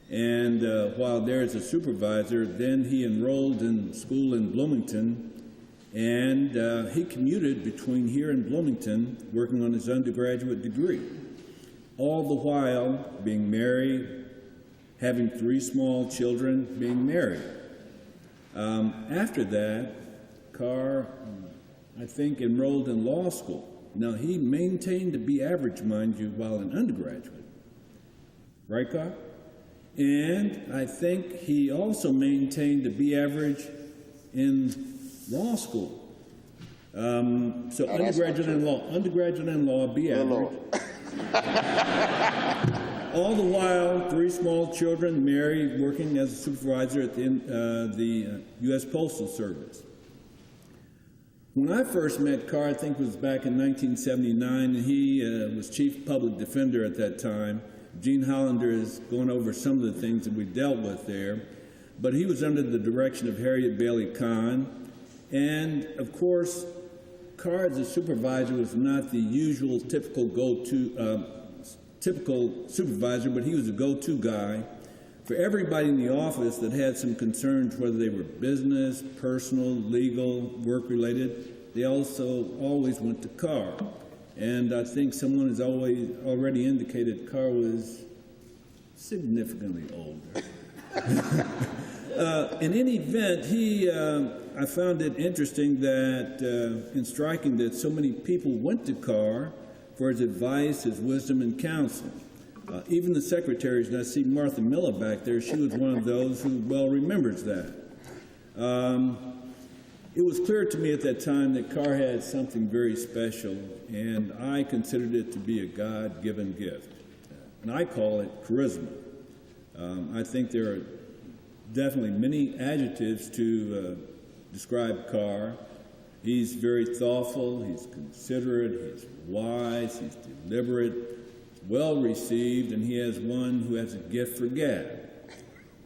S15: And while there as a supervisor, then he enrolled in school in Bloomington, and he commuted between here and Bloomington, working on his undergraduate degree, all the while being married, having 3 small children, being married. After that, Carr, I think, enrolled in law school. Now, he maintained a B average, mind you, while an undergraduate. Right, Carr? And I think he also maintained a B average in law school. So undergraduate in law, B average. All the while, 3 small children, married, working as a supervisor at the U.S. Postal Service. When I first met Carr, I think it was back in 1979, and he was chief public defender at that time. Gene Hollander is going over some of the things that we dealt with there, but he was under the direction of Harriet Bailey Kahn, and of course, Carr as a supervisor was not the usual typical supervisor, but he was a go-to guy for everybody in the office that had some concerns, whether they were business, personal, legal, work-related. They also always went to Carr. And I think someone has already indicated Carr was significantly older. In any event, I found it interesting that, and striking that so many people went to Carr for his advice, his wisdom, and counsel. Even the secretaries, and I see Martha Miller back there, she was one of those who well remembers that. It was clear to me at that time that Carr had something very special, and I considered it to be a God-given gift. And I call it charisma. I think there are definitely many adjectives to describe Carr. He's very thoughtful, he's considerate, he's wise, he's deliberate, well received, and he has one who has a gift for gab.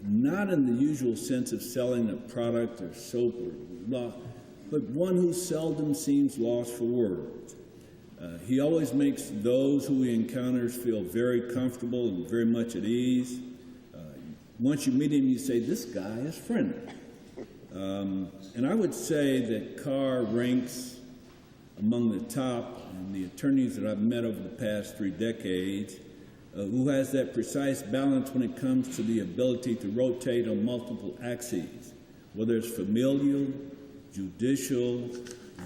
S15: Not in the usual sense of selling a product or soap or law, but one who seldom seems lost for words. He always makes those who he encounters feel very comfortable and very much at ease. Once you meet him, you say, this guy is friendly. And I would say that Carr ranks among the top in the attorneys that I've met over the past 3 decades, who has that precise balance when it comes to the ability to rotate on multiple axes, whether it's familial, judicial,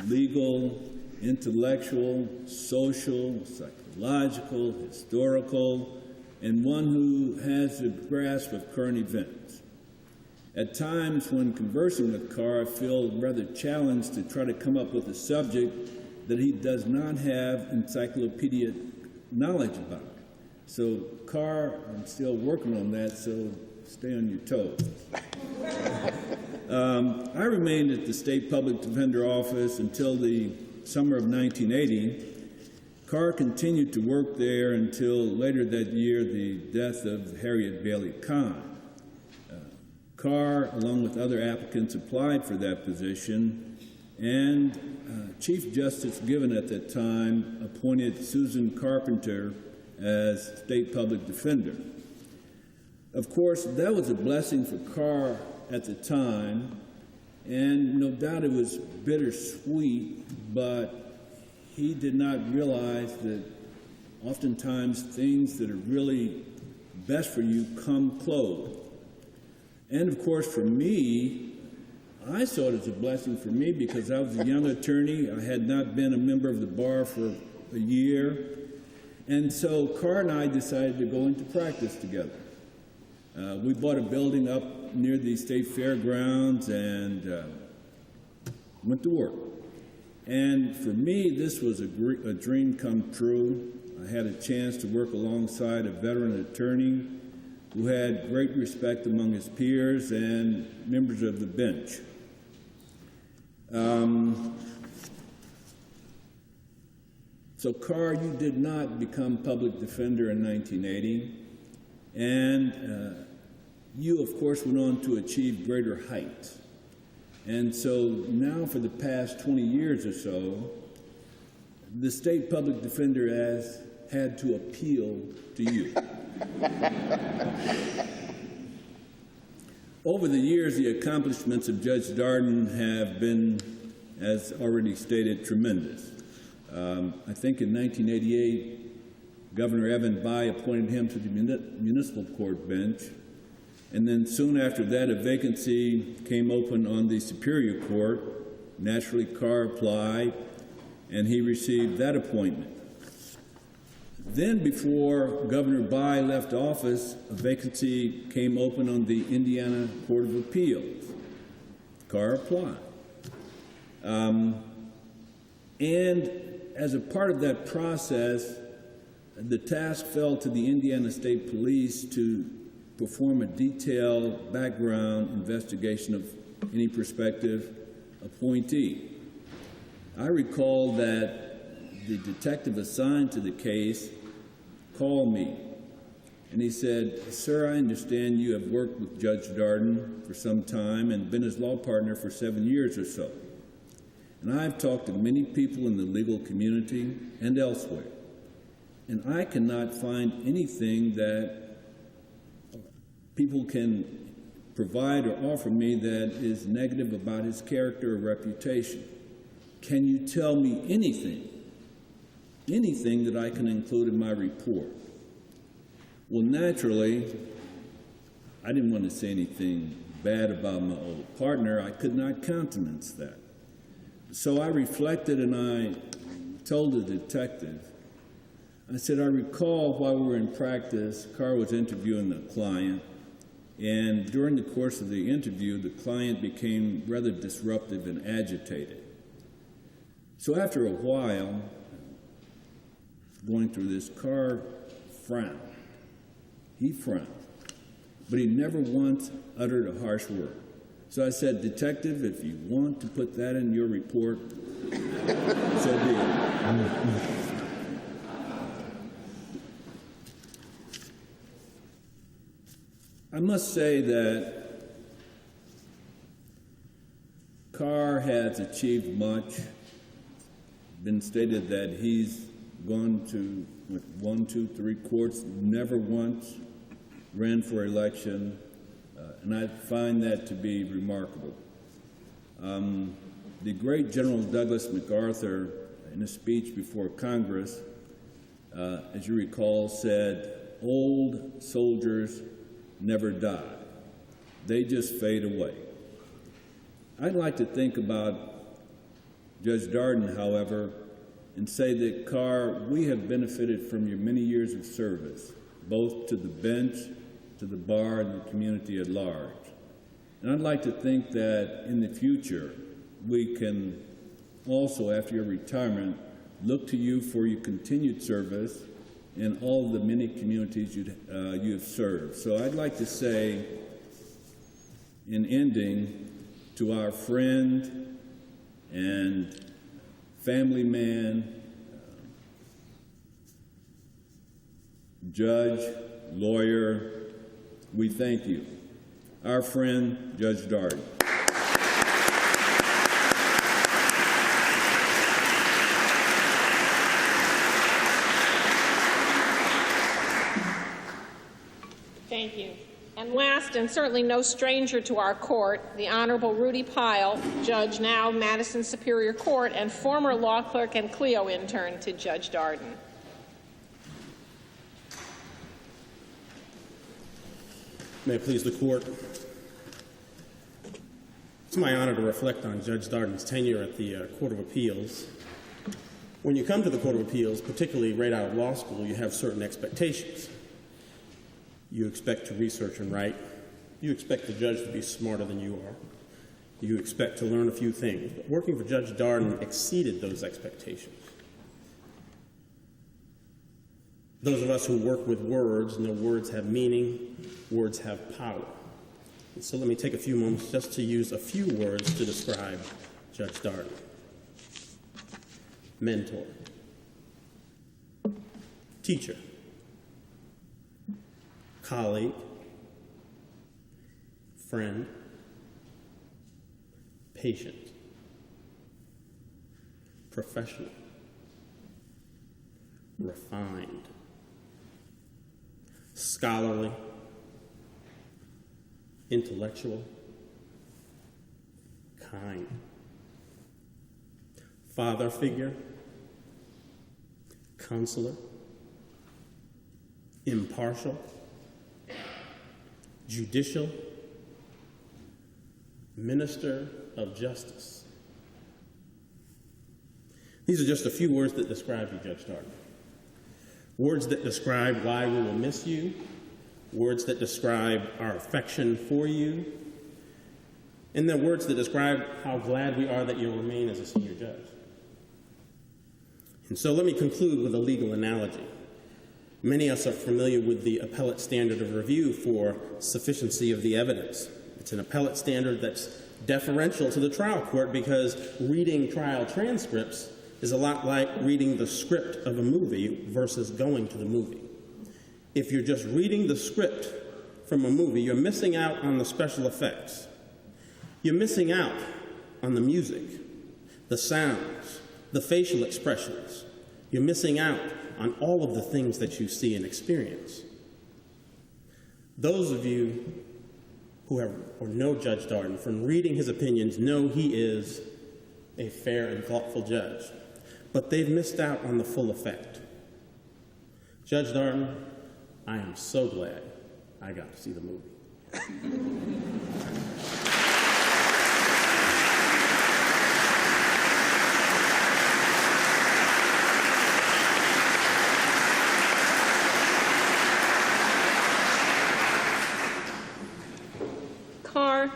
S15: legal, intellectual, social, psychological, historical, and one who has a grasp of current events. At times when conversing with Carr, I feel rather challenged to try to come up with a subject that he does not have encyclopedic knowledge about. So, Carr, I'm still working on that, so stay on your toes. I remained at the State Public Defender Office until the summer of 1980. Carr continued to work there until later that year, the death of Harriet Bailey Kahn. Carr, along with other applicants, applied for that position, and Chief Justice Given at that time appointed Susan Carpenter as State Public Defender. Of course, that was a blessing for Carr at the time, and no doubt it was bittersweet, but he did not realize that oftentimes things that are really best for you come closed. And of course, for me, I saw it as a blessing for me because I was a young attorney. I had not been a member of the bar for a year. And so Carr and I decided to go into practice together. We bought a building up near the state fairgrounds and went to work. And for me, this was a dream come true. I had a chance to work alongside a veteran attorney who had great respect among his peers and members of the bench. So Carr, you did not become public defender in 1980, and you, of course, went on to achieve greater heights. And so now for the past 20 years or so, the state public defender has had to appeal to you. Over the years, the accomplishments of Judge Darden have been, as already stated, tremendous. I think in 1988, Governor Evan Bayh appointed him to the municipal court bench, and then soon after that, a vacancy came open on the Superior Court. Naturally, Carr applied, and he received that appointment. Then, before Governor Bayh left office, a vacancy came open on the Indiana Court of Appeals. Carr applied. And as a part of that process, the task fell to the Indiana State Police to perform a detailed background investigation of any prospective appointee. I recall that the detective assigned to the case called me, and he said, "Sir, I understand you have worked with Judge Darden for some time and been his law partner for 7 years or so. And I've talked to many people in the legal community and elsewhere, and I cannot find anything that people can provide or offer me that is negative about his character or reputation. Can you tell me anything that I can include in my report?" Well, naturally, I didn't want to say anything bad about my old partner. I could not countenance that. So I reflected and I told the detective, I said, "I recall while we were in practice, Carr was interviewing the client, and during the course of the interview, the client became rather disruptive and agitated. So after a while, going through this, Carr frowned. He frowned, but he never once uttered a harsh word. So I said, "Detective, if you want to put that in your report, so be it." I must say that Carr has achieved much. Been stated that he's gone to 1, 2, 3 courts, never once ran for election, and I find that to be remarkable. The great General Douglas MacArthur, in a speech before Congress, as you recall, said, "Old soldiers never die. They just fade away." I'd like to think about Judge Darden, however, and say that, Carr, we have benefited from your many years of service, both to the bench, to the bar, and the community at large. And I'd like to think that in the future, we can also, after your retirement, look to you for your continued service in all the many communities you have served. So I'd like to say, in ending, to our friend and family man, judge, lawyer, we thank you. Our friend, Judge Darden.
S2: Thank you. And last, and certainly no stranger to our court, the Honorable Rudy Pyle, Judge now Madison Superior Court, and former law clerk and Clio intern to Judge Darden.
S3: May it please the court. It's my honor to reflect on Judge Darden's tenure at the Court of Appeals. When you come to the Court of Appeals, particularly right out of law school, you have certain expectations. You expect to research and write. You expect the judge to be smarter than you are. You expect to learn a few things. But working for Judge Darden exceeded those expectations. Those of us who work with words know words have meaning, words have power. And so let me take a few moments just to use a few words to describe Judge Darden. Mentor, teacher, colleague, friend, patient, professional, refined, scholarly, intellectual, kind, father figure, counselor, impartial, judicial, minister of justice. These are just a few words that describe you, Judge Darden. Words that describe why we will miss you, words that describe our affection for you, and then words that describe how glad we are that you'll remain as a senior judge. And so let me conclude with a legal analogy. Many of us are familiar with the appellate standard of review for sufficiency of the evidence. It's an appellate standard that's deferential to the trial court because reading trial transcripts is a lot like reading the script of a movie versus going to the movie. If you're just reading the script from a movie, you're missing out on the special effects. You're missing out on the music, the sounds, the facial expressions. You're missing out on all of the things that you see and experience. Those of you who have or know Judge Darden from reading his opinions know he is a fair and thoughtful judge, but they've missed out on the full effect. Judge Darden, I am so glad I got to see the movie.
S2: Carr,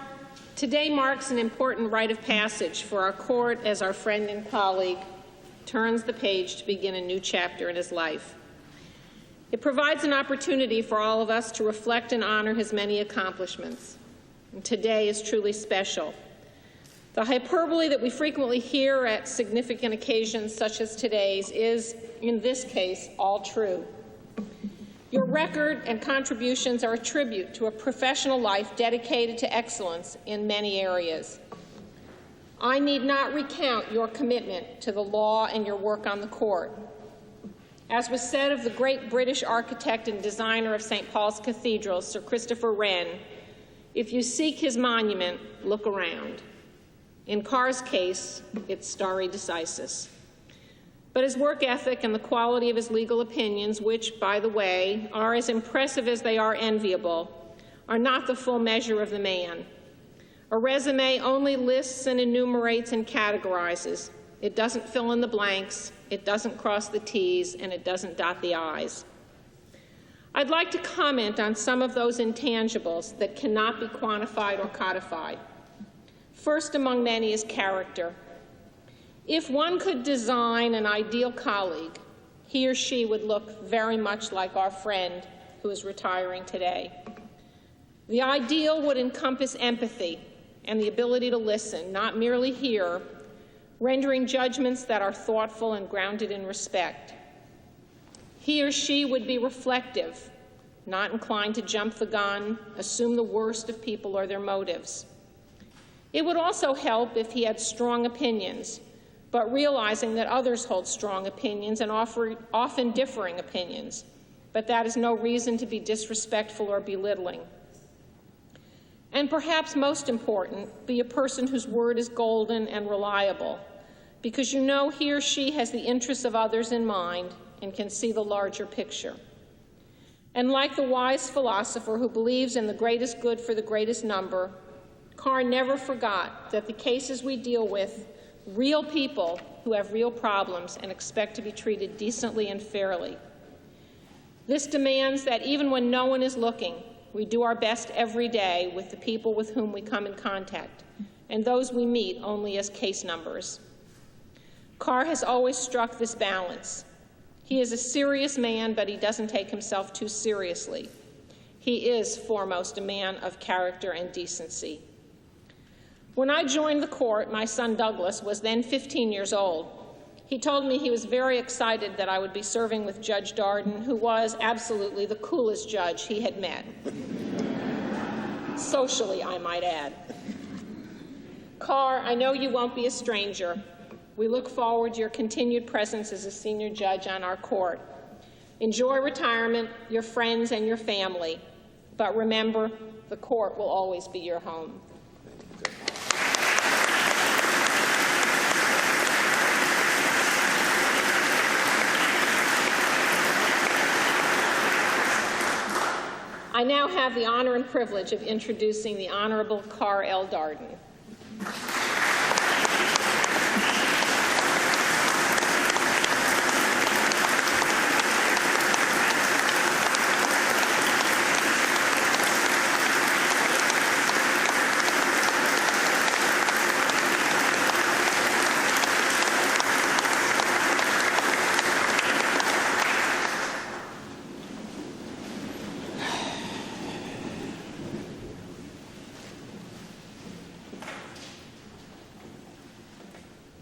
S2: today marks an important rite of passage for our court as our friend and colleague turns the page to begin a new chapter in his life. It provides an opportunity for all of us to reflect and honor his many accomplishments. And today is truly special. The hyperbole that we frequently hear at significant occasions such as today's is, in this case, all true. Your record and contributions are a tribute to a professional life dedicated to excellence in many areas. I need not recount your commitment to the law and your work on the court. As was said of the great British architect and designer of St. Paul's Cathedral, Sir Christopher Wren, if you seek his monument, look around. In Carr's case, it's stare decisis. But his work ethic and the quality of his legal opinions, which, by the way, are as impressive as they are enviable, are not the full measure of the man. A resume only lists and enumerates and categorizes. It doesn't fill in the blanks, it doesn't cross the T's, and it doesn't dot the I's. I'd like to comment on some of those intangibles that cannot be quantified or codified. First among many is character. If one could design an ideal colleague, he or she would look very much like our friend who is retiring today. The ideal would encompass empathy and the ability to listen, not merely hear, rendering judgments that are thoughtful and grounded in respect. He or she would be reflective, not inclined to jump the gun, assume the worst of people or their motives. It would also help if he had strong opinions, but realizing that others hold strong opinions and often differing opinions, but that is no reason to be disrespectful or belittling. And perhaps most important, be a person whose word is golden and reliable, because you know he or she has the interests of others in mind and can see the larger picture. And like the wise philosopher who believes in the greatest good for the greatest number, Carr never forgot that the cases we deal with, real people who have real problems and expect to be treated decently and fairly. This demands that even when no one is looking, we do our best every day with the people with whom we come in contact, and those we meet only as case numbers. Carr has always struck this balance. He is a serious man, but he doesn't take himself too seriously. He is foremost a man of character and decency. When I joined the court, my son Douglas was then 15 years old. He told me he was very excited that I would be serving with Judge Darden, who was absolutely the coolest judge he had met. Socially, I might add. Carr, I know you won't be a stranger. We look forward to your continued presence as a senior judge on our court. Enjoy retirement, your friends, and your family. But remember, the court will always be your home. I now have the honor and privilege of introducing the Honorable Carr L. Darden.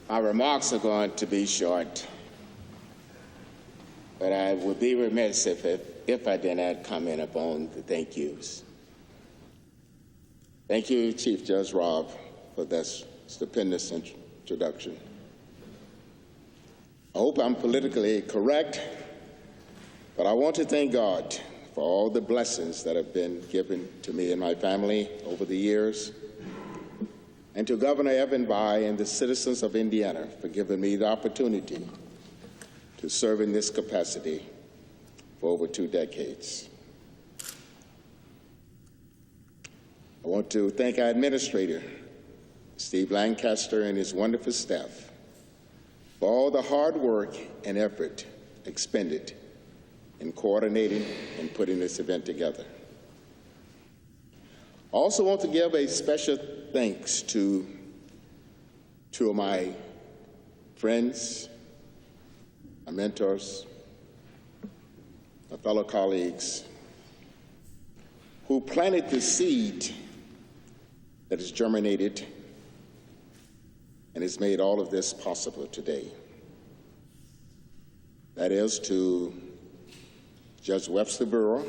S8: My remarks are going to be short, but I would be remiss if I did not comment upon the thank yous. Thank you, Chief Judge Robb, for that stupendous introduction. I hope I'm politically correct, but I want to thank God for all the blessings that have been given to me and my family over the years, and to Governor Evan Bayh and the citizens of Indiana for giving me the opportunity to serve in this capacity for over 2 decades. I want to thank our administrator, Steve Lancaster, and his wonderful staff for all the hard work and effort expended in coordinating and putting this event together. I also want to give a special thanks to 2 of my friends, my mentors, my fellow colleagues, who planted the seed that has germinated and has made all of this possible today. That is to Judge Webster Brewer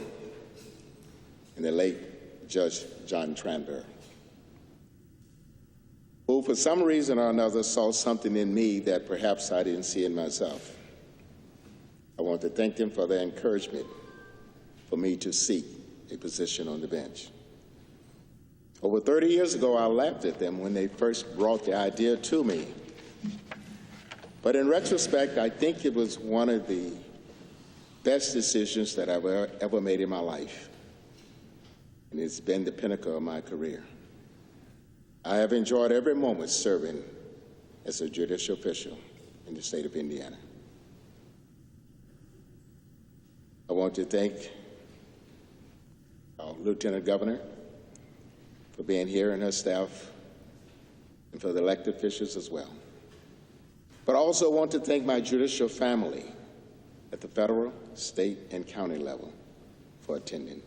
S8: and the late Judge John Tranberg, who for some reason or another saw something in me that perhaps I didn't see in myself. I want to thank them for their encouragement for me to seek a position on the bench. Over 30 years ago, I laughed at them when they first brought the idea to me. But in retrospect, I think it was one of the best decisions that I've ever made in my life. And it's been the pinnacle of my career. I have enjoyed every moment serving as a judicial official in the state of Indiana. I want to thank our Lieutenant Governor for being here and her staff, and for the elected officials as well. But I also want to thank my judicial family at the federal, state, and county level for attending.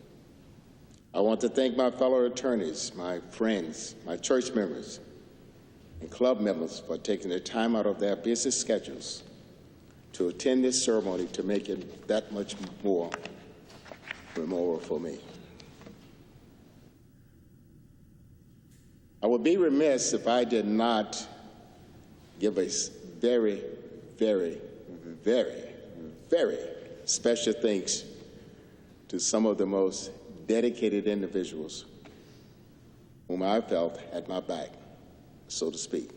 S8: I want to thank my fellow attorneys, my friends, my church members, and club members for taking the time out of their busy schedules to attend this ceremony to make it that much more memorable for me. I would be remiss if I did not give a very, very, very, very special thanks to some of the most dedicated individuals whom I felt had my back, so to speak.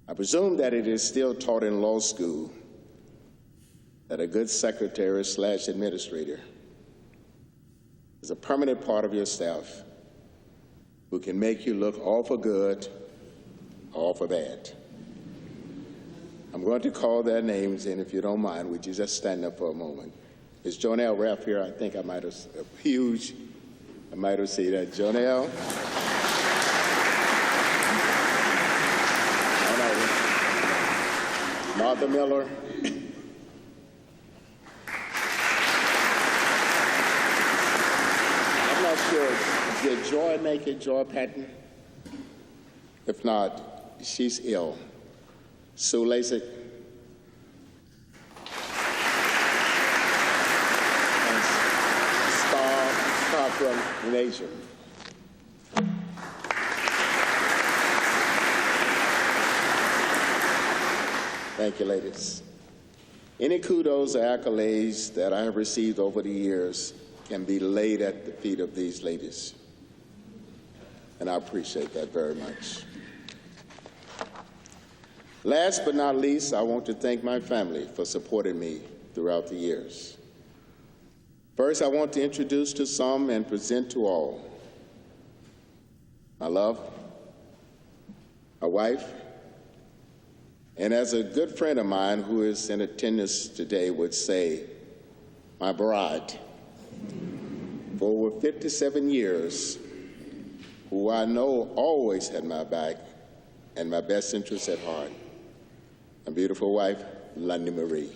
S8: I presume that it is still taught in law school that a good secretary/administrator is a permanent part of your staff who can make you look all for good, all for bad. I'm going to call their names, and if you don't mind, would you just stand up for a moment? Is Jonelle Raff here? I think I might have seen that. Jonelle? Martha Miller? I'm not sure. Did Joy make it, Joy Patton? If not, she's ill. Sue Lasik? And Star from Nation. Thank you, ladies. Any kudos or accolades that I have received over the years can be laid at the feet of these ladies. And I appreciate that very much. Last but not least, I want to thank my family for supporting me throughout the years. First, I want to introduce to some and present to all my love, my wife, and as a good friend of mine who is in attendance today would say, my bride, for over 57 years, who I know always had my back and my best interests at heart. My beautiful wife, Lundy Marie.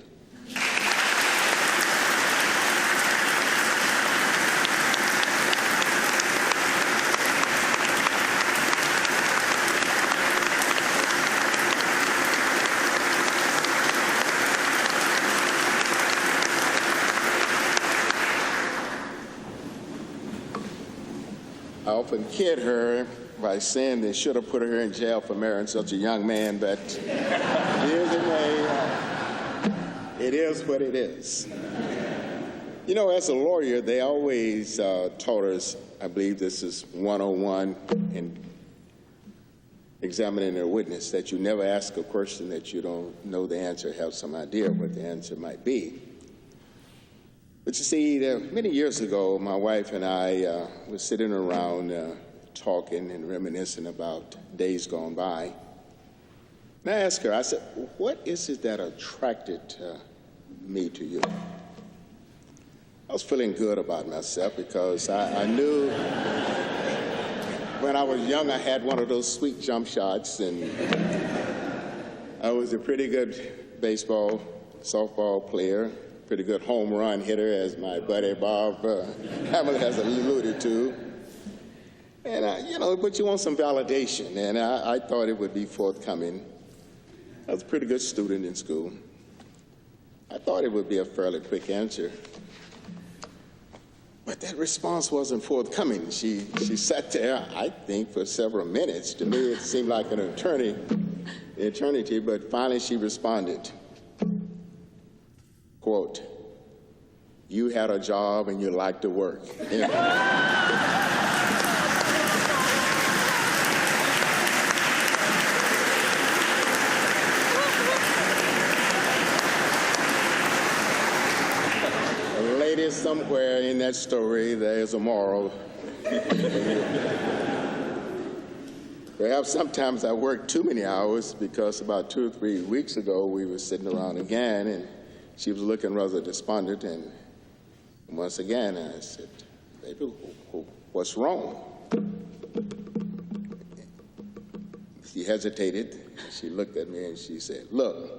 S8: I often kid her by saying they should have put her in jail for marrying such a young man, but it is what it is. You know, as a lawyer, they always taught us, I believe this is 101 in examining a witness, that you never ask a question that you don't know the answer, have some idea what the answer might be. But you see, many years ago, my wife and I were sitting around talking and reminiscing about days gone by. And I asked her, I said, what is it that attracted me to you? I was feeling good about myself because I knew when I was young I had one of those sweet jump shots, and I was a pretty good baseball, softball player, pretty good home run hitter, as my buddy Bob Hammerle has alluded to. And, but you want some validation, and I thought it would be forthcoming. I was a pretty good student in school. I thought it would be a fairly quick answer. But that response wasn't forthcoming. She sat there, I think, for several minutes. To me, it seemed like an eternity, but finally she responded. Quote, "You had a job and you liked to work." Ladies, somewhere in that story there is a moral. Perhaps sometimes I work too many hours, because about 2 or 3 weeks ago we were sitting around again and she was looking rather despondent, and once again I said, "Baby, what's wrong?" She hesitated. She looked at me and she said, "Look,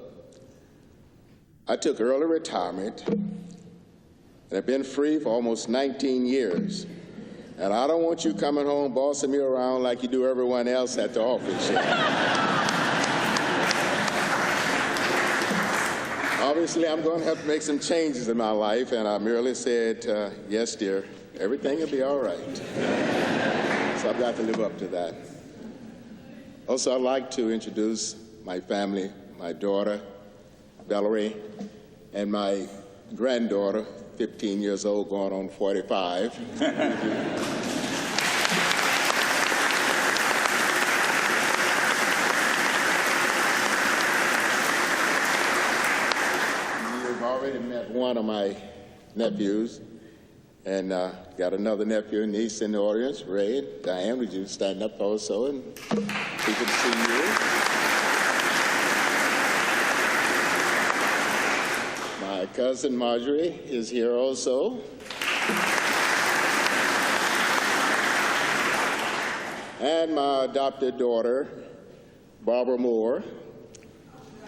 S8: I took early retirement and I've been free for almost 19 years. And I don't want you coming home bossing me around like you do everyone else at the office." Obviously, I'm going to have to make some changes in my life, and I merely said, "Yes, dear, everything will be all right." So I've got to live up to that. Also, I'd like to introduce my family, my daughter, Valerie, and my granddaughter, 15 years old, going on 45. You've already met one of my nephews, And got another nephew and niece in the audience, Ray and Diane. Would you stand up also? And people to see you. My cousin Marjorie is here also. And my adopted daughter, Barbara Moore.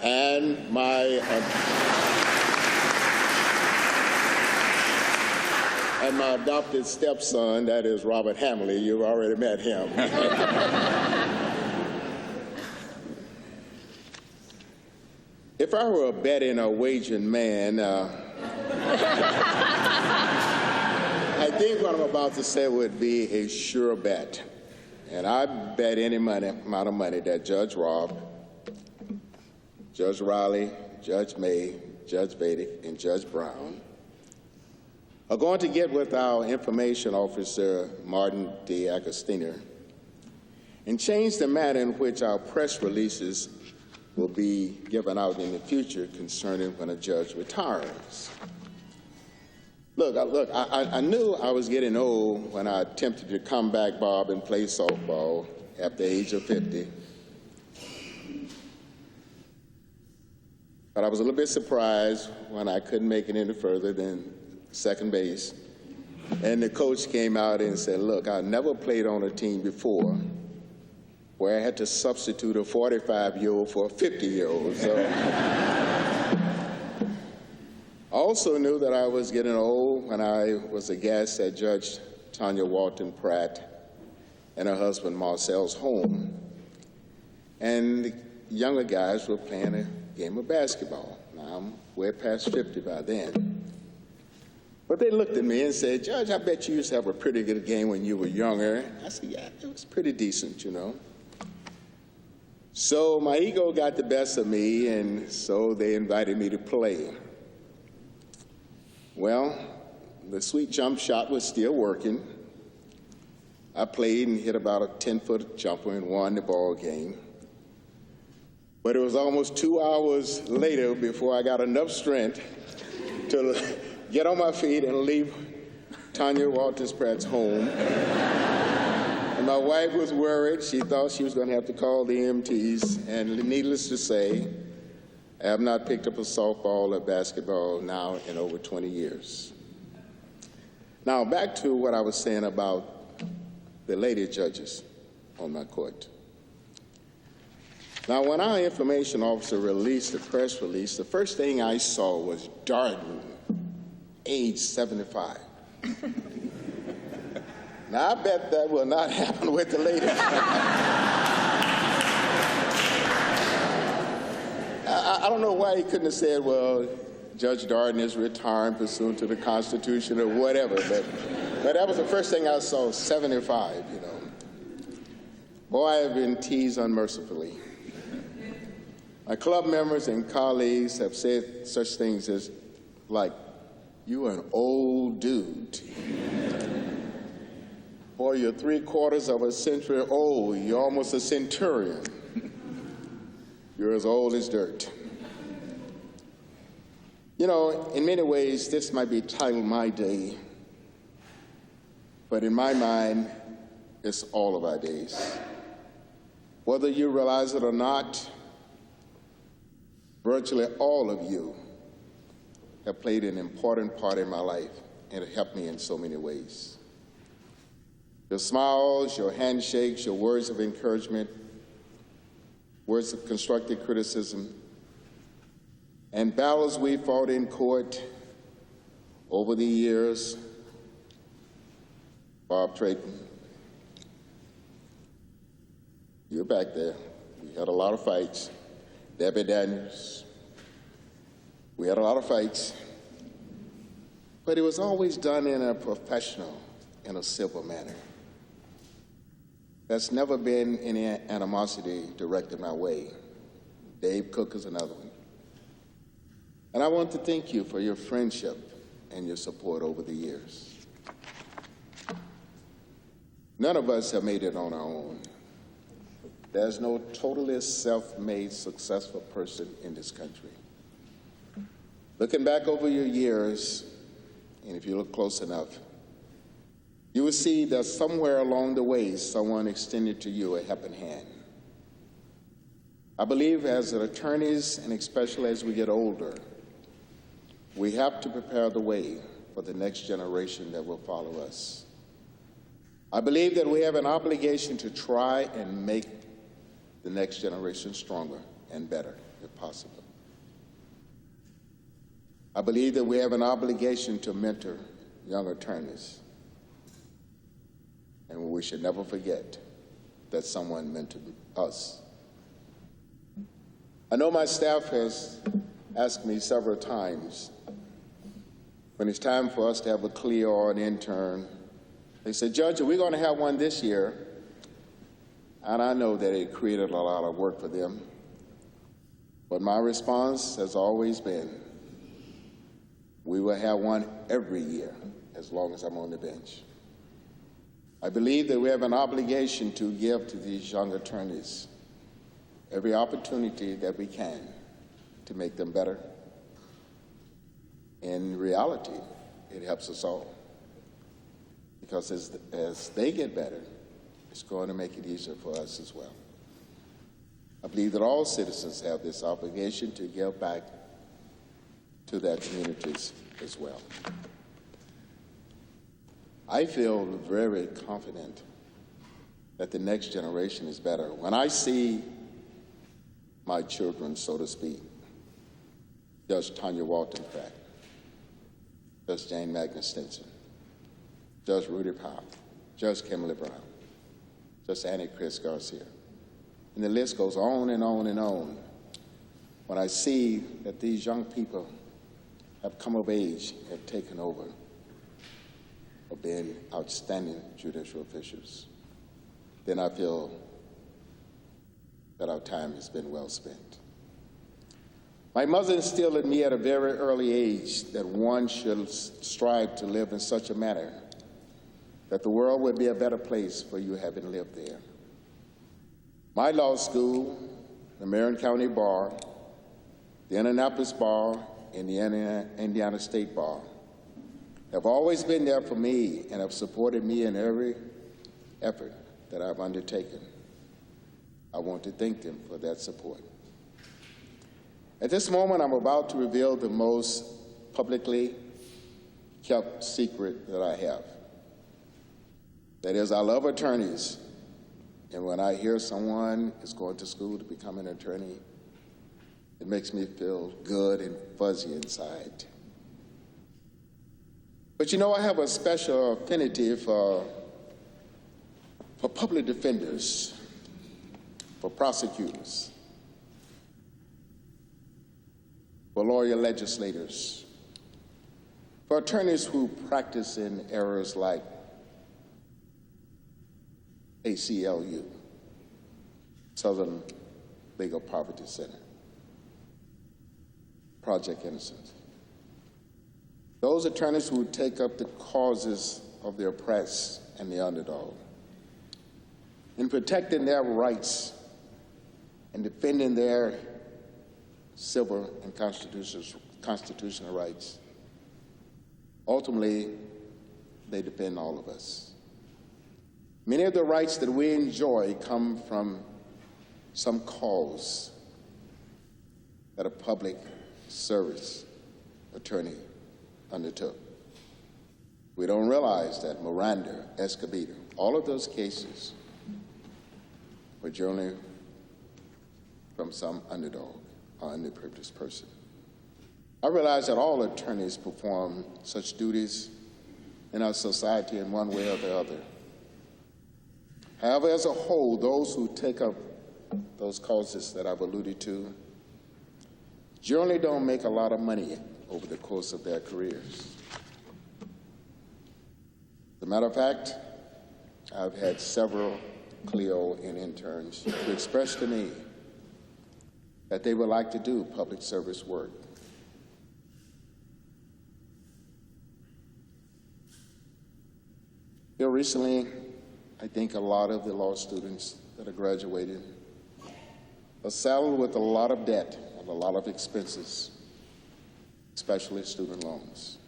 S8: And my adopted stepson, that is Robert Hammerle. You've already met him. If I were a betting or wagering man, I think what I'm about to say would be a sure bet. And I bet any amount of money that Judge Robb, Judge Riley, Judge May, Judge Beatty, and Judge Brown are going to get with our information officer, Martin D. Agostiner, and change the manner in which our press releases will be given out in the future concerning when a judge retires. Look, I knew I was getting old when I attempted to come back, Bob, and play softball at the age of 50. But I was a little bit surprised when I couldn't make it any further than second base. And the coach came out and said, look, I never played on a team before where I had to substitute a 45-year-old for a 50-year-old. So I also knew that I was getting old when I was a guest at Judge Tanya Walton Pratt and her husband Marcel's home. And the younger guys were playing a game of basketball. Now, I'm way past 50 by then. But they looked at me and said, Judge, I bet you used to have a pretty good game when you were younger. I said, yeah, it was pretty decent, you know. So my ego got the best of me, and so they invited me to play. Well, the sweet jump shot was still working. I played and hit about a 10-foot jumper and won the ball game. But it was almost 2 hours later before I got enough strength to get on my feet and leave Tanya Walters Pratt's home. And my wife was worried. She thought she was going to have to call the EMTs. And needless to say, I have not picked up a softball or basketball now in over 20 years. Now, back to what I was saying about the lady judges on my court. Now, when our information officer released the press release, the first thing I saw was Darden, age 75. Now, I bet that will not happen with the lady. I don't know why he couldn't have said, well, Judge Darden is retiring pursuant to the Constitution or whatever, but that was the first thing I saw, 75, you know. Boy, I have been teased unmercifully. My club members and colleagues have said such things as, like, you are an old dude. Or you're 3/4 of a century old. You're almost a centurion. You're as old as dirt. You know, in many ways, this might be titled My Day, but in my mind, it's all of our days. Whether you realize it or not, virtually all of you have played an important part in my life and have helped me in so many ways. Your smiles, your handshakes, your words of encouragement, words of constructive criticism, and battles we fought in court over the years. Bob Trayton, you're back there. We had a lot of fights. Debbie Daniels, we had a lot of fights. But it was always done in a professional, in a civil manner. There's never been any animosity directed my way. Dave Cook is another one. And I want to thank you for your friendship and your support over the years. None of us have made it on our own. There's no totally self-made, successful person in this country. Looking back over your years, and if you look close enough, you will see that somewhere along the way, someone extended to you a helping hand. I believe as attorneys, and especially as we get older, we have to prepare the way for the next generation that will follow us. I believe that we have an obligation to try and make the next generation stronger and better, if possible. I believe that we have an obligation to mentor young attorneys, and we should never forget that someone mentored us. I know my staff has asked me several times, when it's time for us to have a CLEO or an intern, they said, Judge, are we going to have one this year? And I know that it created a lot of work for them. But my response has always been, we will have one every year as long as I'm on the bench. I believe that we have an obligation to give to these young attorneys every opportunity that we can to make them better. In reality, it helps us all. Because as they get better, it's going to make it easier for us as well. I believe that all citizens have this obligation to give back to their communities as well. I feel very confident that the next generation is better. When I see my children, so to speak, Judge Tanya Walton Pratt, Judge Jane Magnus Stinson, Judge Rudy Powell, Judge Kimberly Brown, Judge Annie Chris Garcia, and the list goes on and on and on. When I see that these young people have come of age, have taken over, or been outstanding judicial officials, then I feel that our time has been well spent. My mother instilled in me at a very early age that one should strive to live in such a manner that the world would be a better place for you having lived there. My law school, the Marion County Bar, the Indianapolis Bar, and the Indiana State Bar have always been there for me and have supported me in every effort that I've undertaken. I want to thank them for that support. At this moment, I'm about to reveal the most publicly kept secret that I have. That is, I love attorneys, and when I hear someone is going to school to become an attorney, it makes me feel good and fuzzy inside. But you know, I have a special affinity for public defenders, for prosecutors, for lawyer legislators, for attorneys who practice in areas like ACLU, Southern Legal Poverty Center, Project Innocence. Those attorneys who take up the causes of the oppressed and the underdog, in protecting their rights and defending their civil and constitutional rights. Ultimately, they defend all of us. Many of the rights that we enjoy come from some cause that a public service attorney undertook. We don't realize that Miranda, Escobedo, all of those cases were generally from some underdog or underprivileged person. I realize that all attorneys perform such duties in our society in one way or the other. However, as a whole, those who take up those causes that I've alluded to generally don't make a lot of money over the course of their careers. As a matter of fact, I've had several CLEO and interns who expressed to me that they would like to do public service work. Here recently, I think a lot of the law students that are graduating are saddled with a lot of debt and a lot of expenses, especially student loans.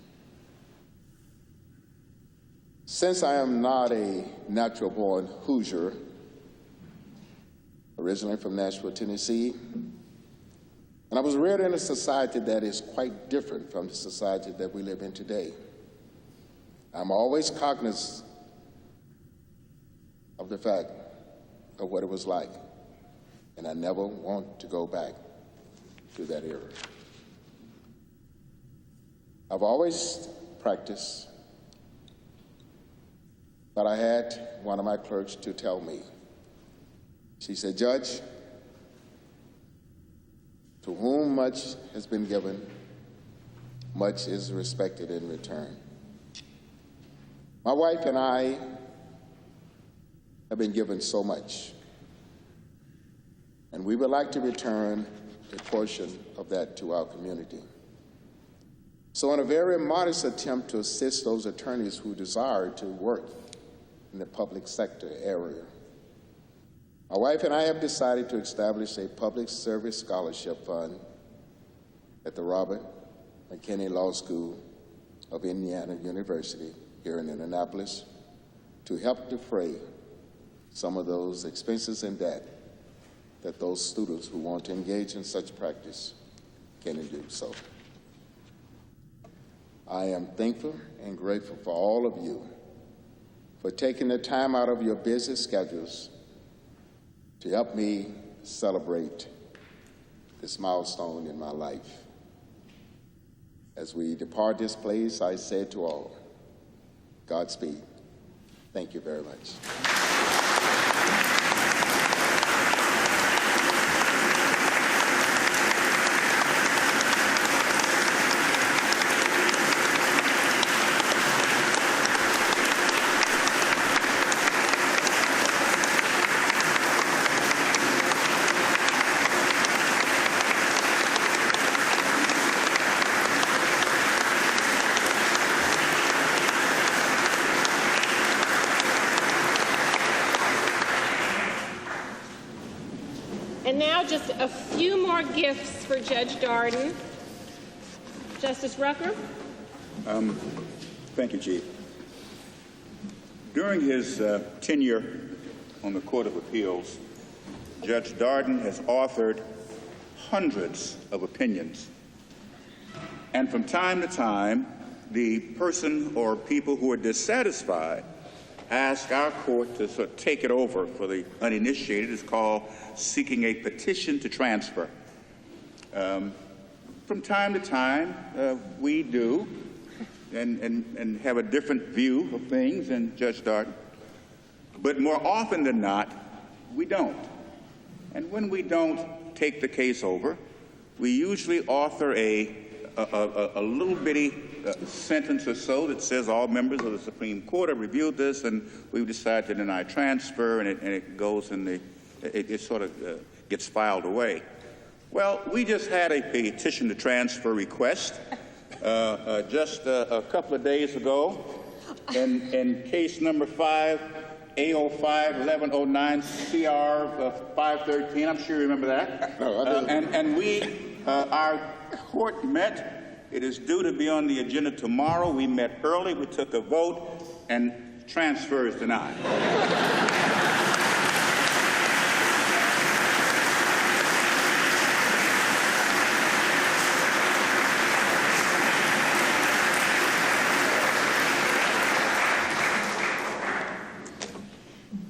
S8: Since I am not a natural-born Hoosier, originally from Nashville, Tennessee, and I was reared in a society that is quite different from the society that we live in today, I'm always cognizant of the fact of what it was like, and I never want to go back to that era. I've always practiced, but I had one of my clerks to tell me. She said, "Judge, to whom much has been given, much is respected in return." My wife and I have been given so much, and we would like to return a portion of that to our community. So in a very modest attempt to assist those attorneys who desire to work in the public sector area, my wife and I have decided to establish a public service scholarship fund at the Robyn McKinney Law School of Indiana University here in Indianapolis to help defray some of those expenses and debt that those students who want to engage in such practice can do so. I am thankful and grateful for all of you for taking the time out of your busy schedules to help me celebrate this milestone in my life. As we depart this place, I say to all, Godspeed. Thank you very much.
S2: And now just a few more gifts for Judge Darden. Justice Rucker?
S5: Thank you, Chief. During his tenure on the Court of Appeals, Judge Darden has authored hundreds of opinions. And from time to time, the person or people who are dissatisfied ask our court to sort of take it over. For the uninitiated, it's called seeking a petition to transfer. From time to time, we do and have a different view of things than Judge Darden. But more often than not, we don't. And when we don't take the case over, we usually author a little bitty sentence or so that says all members of the Supreme Court have reviewed this and we've decided to deny transfer, and it goes in the, it sort of gets filed away. Well, we just had a petition to transfer request just a couple of days ago in case number 5, A05-1109 CR 513. I'm sure you remember that.
S8: No, I didn't.
S5: And we, our court met. It is due to be on the agenda tomorrow. We met early, we took a vote, and transfer is denied.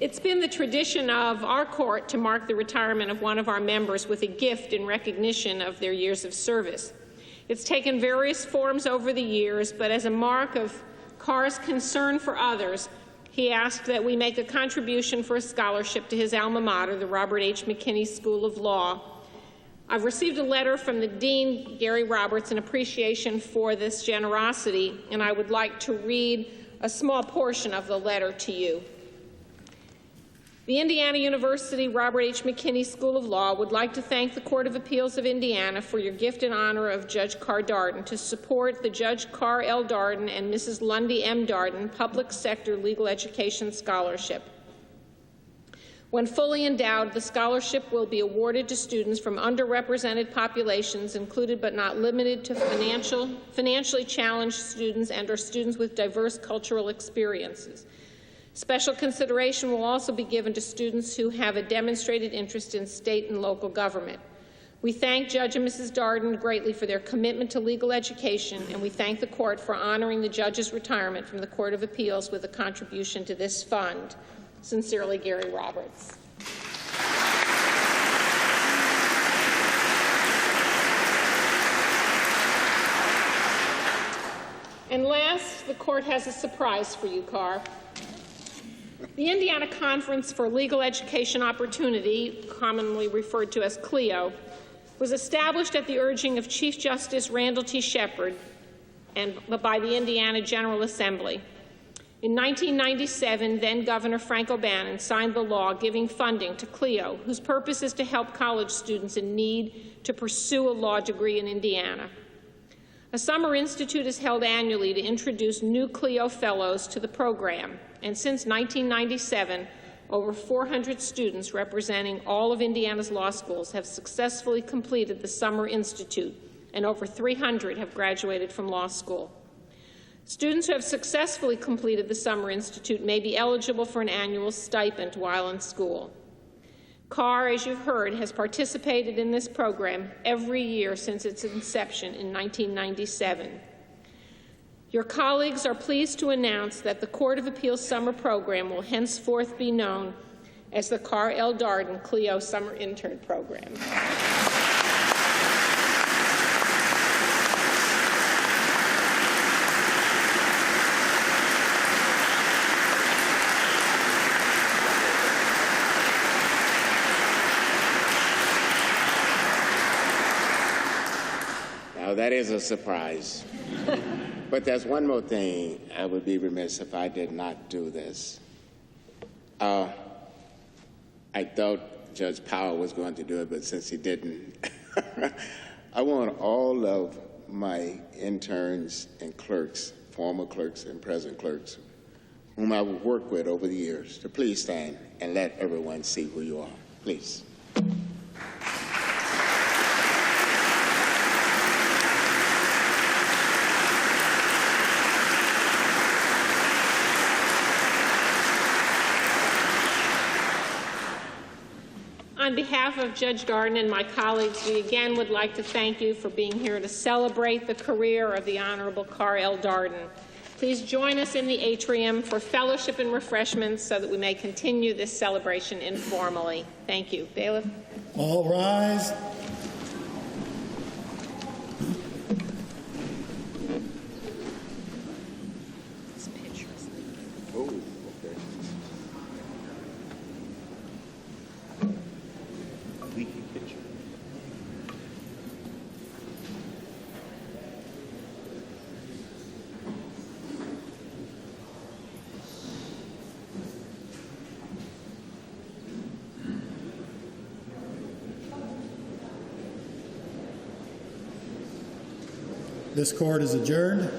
S2: It's been the tradition of our court to mark the retirement of one of our members with a gift in recognition of their years of service. It's taken various forms over the years, but as a mark of Carr's concern for others, he asked that we make a contribution for a scholarship to his alma mater, the Robert H. McKinney School of Law. I've received a letter from the Dean, Gary Roberts, in appreciation for this generosity, and I would like to read a small portion of the letter to you. The Indiana University Robert H. McKinney School of Law would like to thank the Court of Appeals of Indiana for your gift in honor of Judge Carr Darden to support the Judge Carr L. Darden and Mrs. Lundy M. Darden Public Sector Legal Education Scholarship. When fully endowed, the scholarship will be awarded to students from underrepresented populations, included but not limited to financially challenged students and or students with diverse cultural experiences. Special consideration will also be given to students who have a demonstrated interest in state and local government. We thank Judge and Mrs. Darden greatly for their commitment to legal education, and we thank the court for honoring the judge's retirement from the Court of Appeals with a contribution to this fund. Sincerely, Gary Roberts. And last, the court has a surprise for you, Carr. The Indiana Conference for Legal Education Opportunity, commonly referred to as CLEO, was established at the urging of Chief Justice Randall T. Shepard and by the Indiana General Assembly. In 1997, then-Governor Frank O'Bannon signed the law giving funding to CLEO, whose purpose is to help college students in need to pursue a law degree in Indiana. A summer institute is held annually to introduce new CLEO fellows to the program, and since 1997, over 400 students representing all of Indiana's law schools have successfully completed the Summer Institute, and over 300 have graduated from law school. Students who have successfully completed the Summer Institute may be eligible for an annual stipend while in school. Carr, as you've heard, has participated in this program every year since its inception in 1997. Your colleagues are pleased to announce that the Court of Appeals Summer Program will henceforth be known as the Carr L. Darden CLEO Summer Intern Program.
S8: Now, that is a surprise. But there's one more thing. I would be remiss if I did not do this. I thought Judge Powell was going to do it, but since he didn't, I want all of my interns and clerks, former clerks and present clerks, whom I've worked with over the years, to please stand and let everyone see who you are. Please.
S2: On behalf of Judge Darden and my colleagues, we again would like to thank you for being here to celebrate the career of the Honorable Carr L. Darden. Please join us in the atrium for fellowship and refreshments so that we may continue this celebration informally. Thank you. Bailiff.
S1: All rise. This court is adjourned.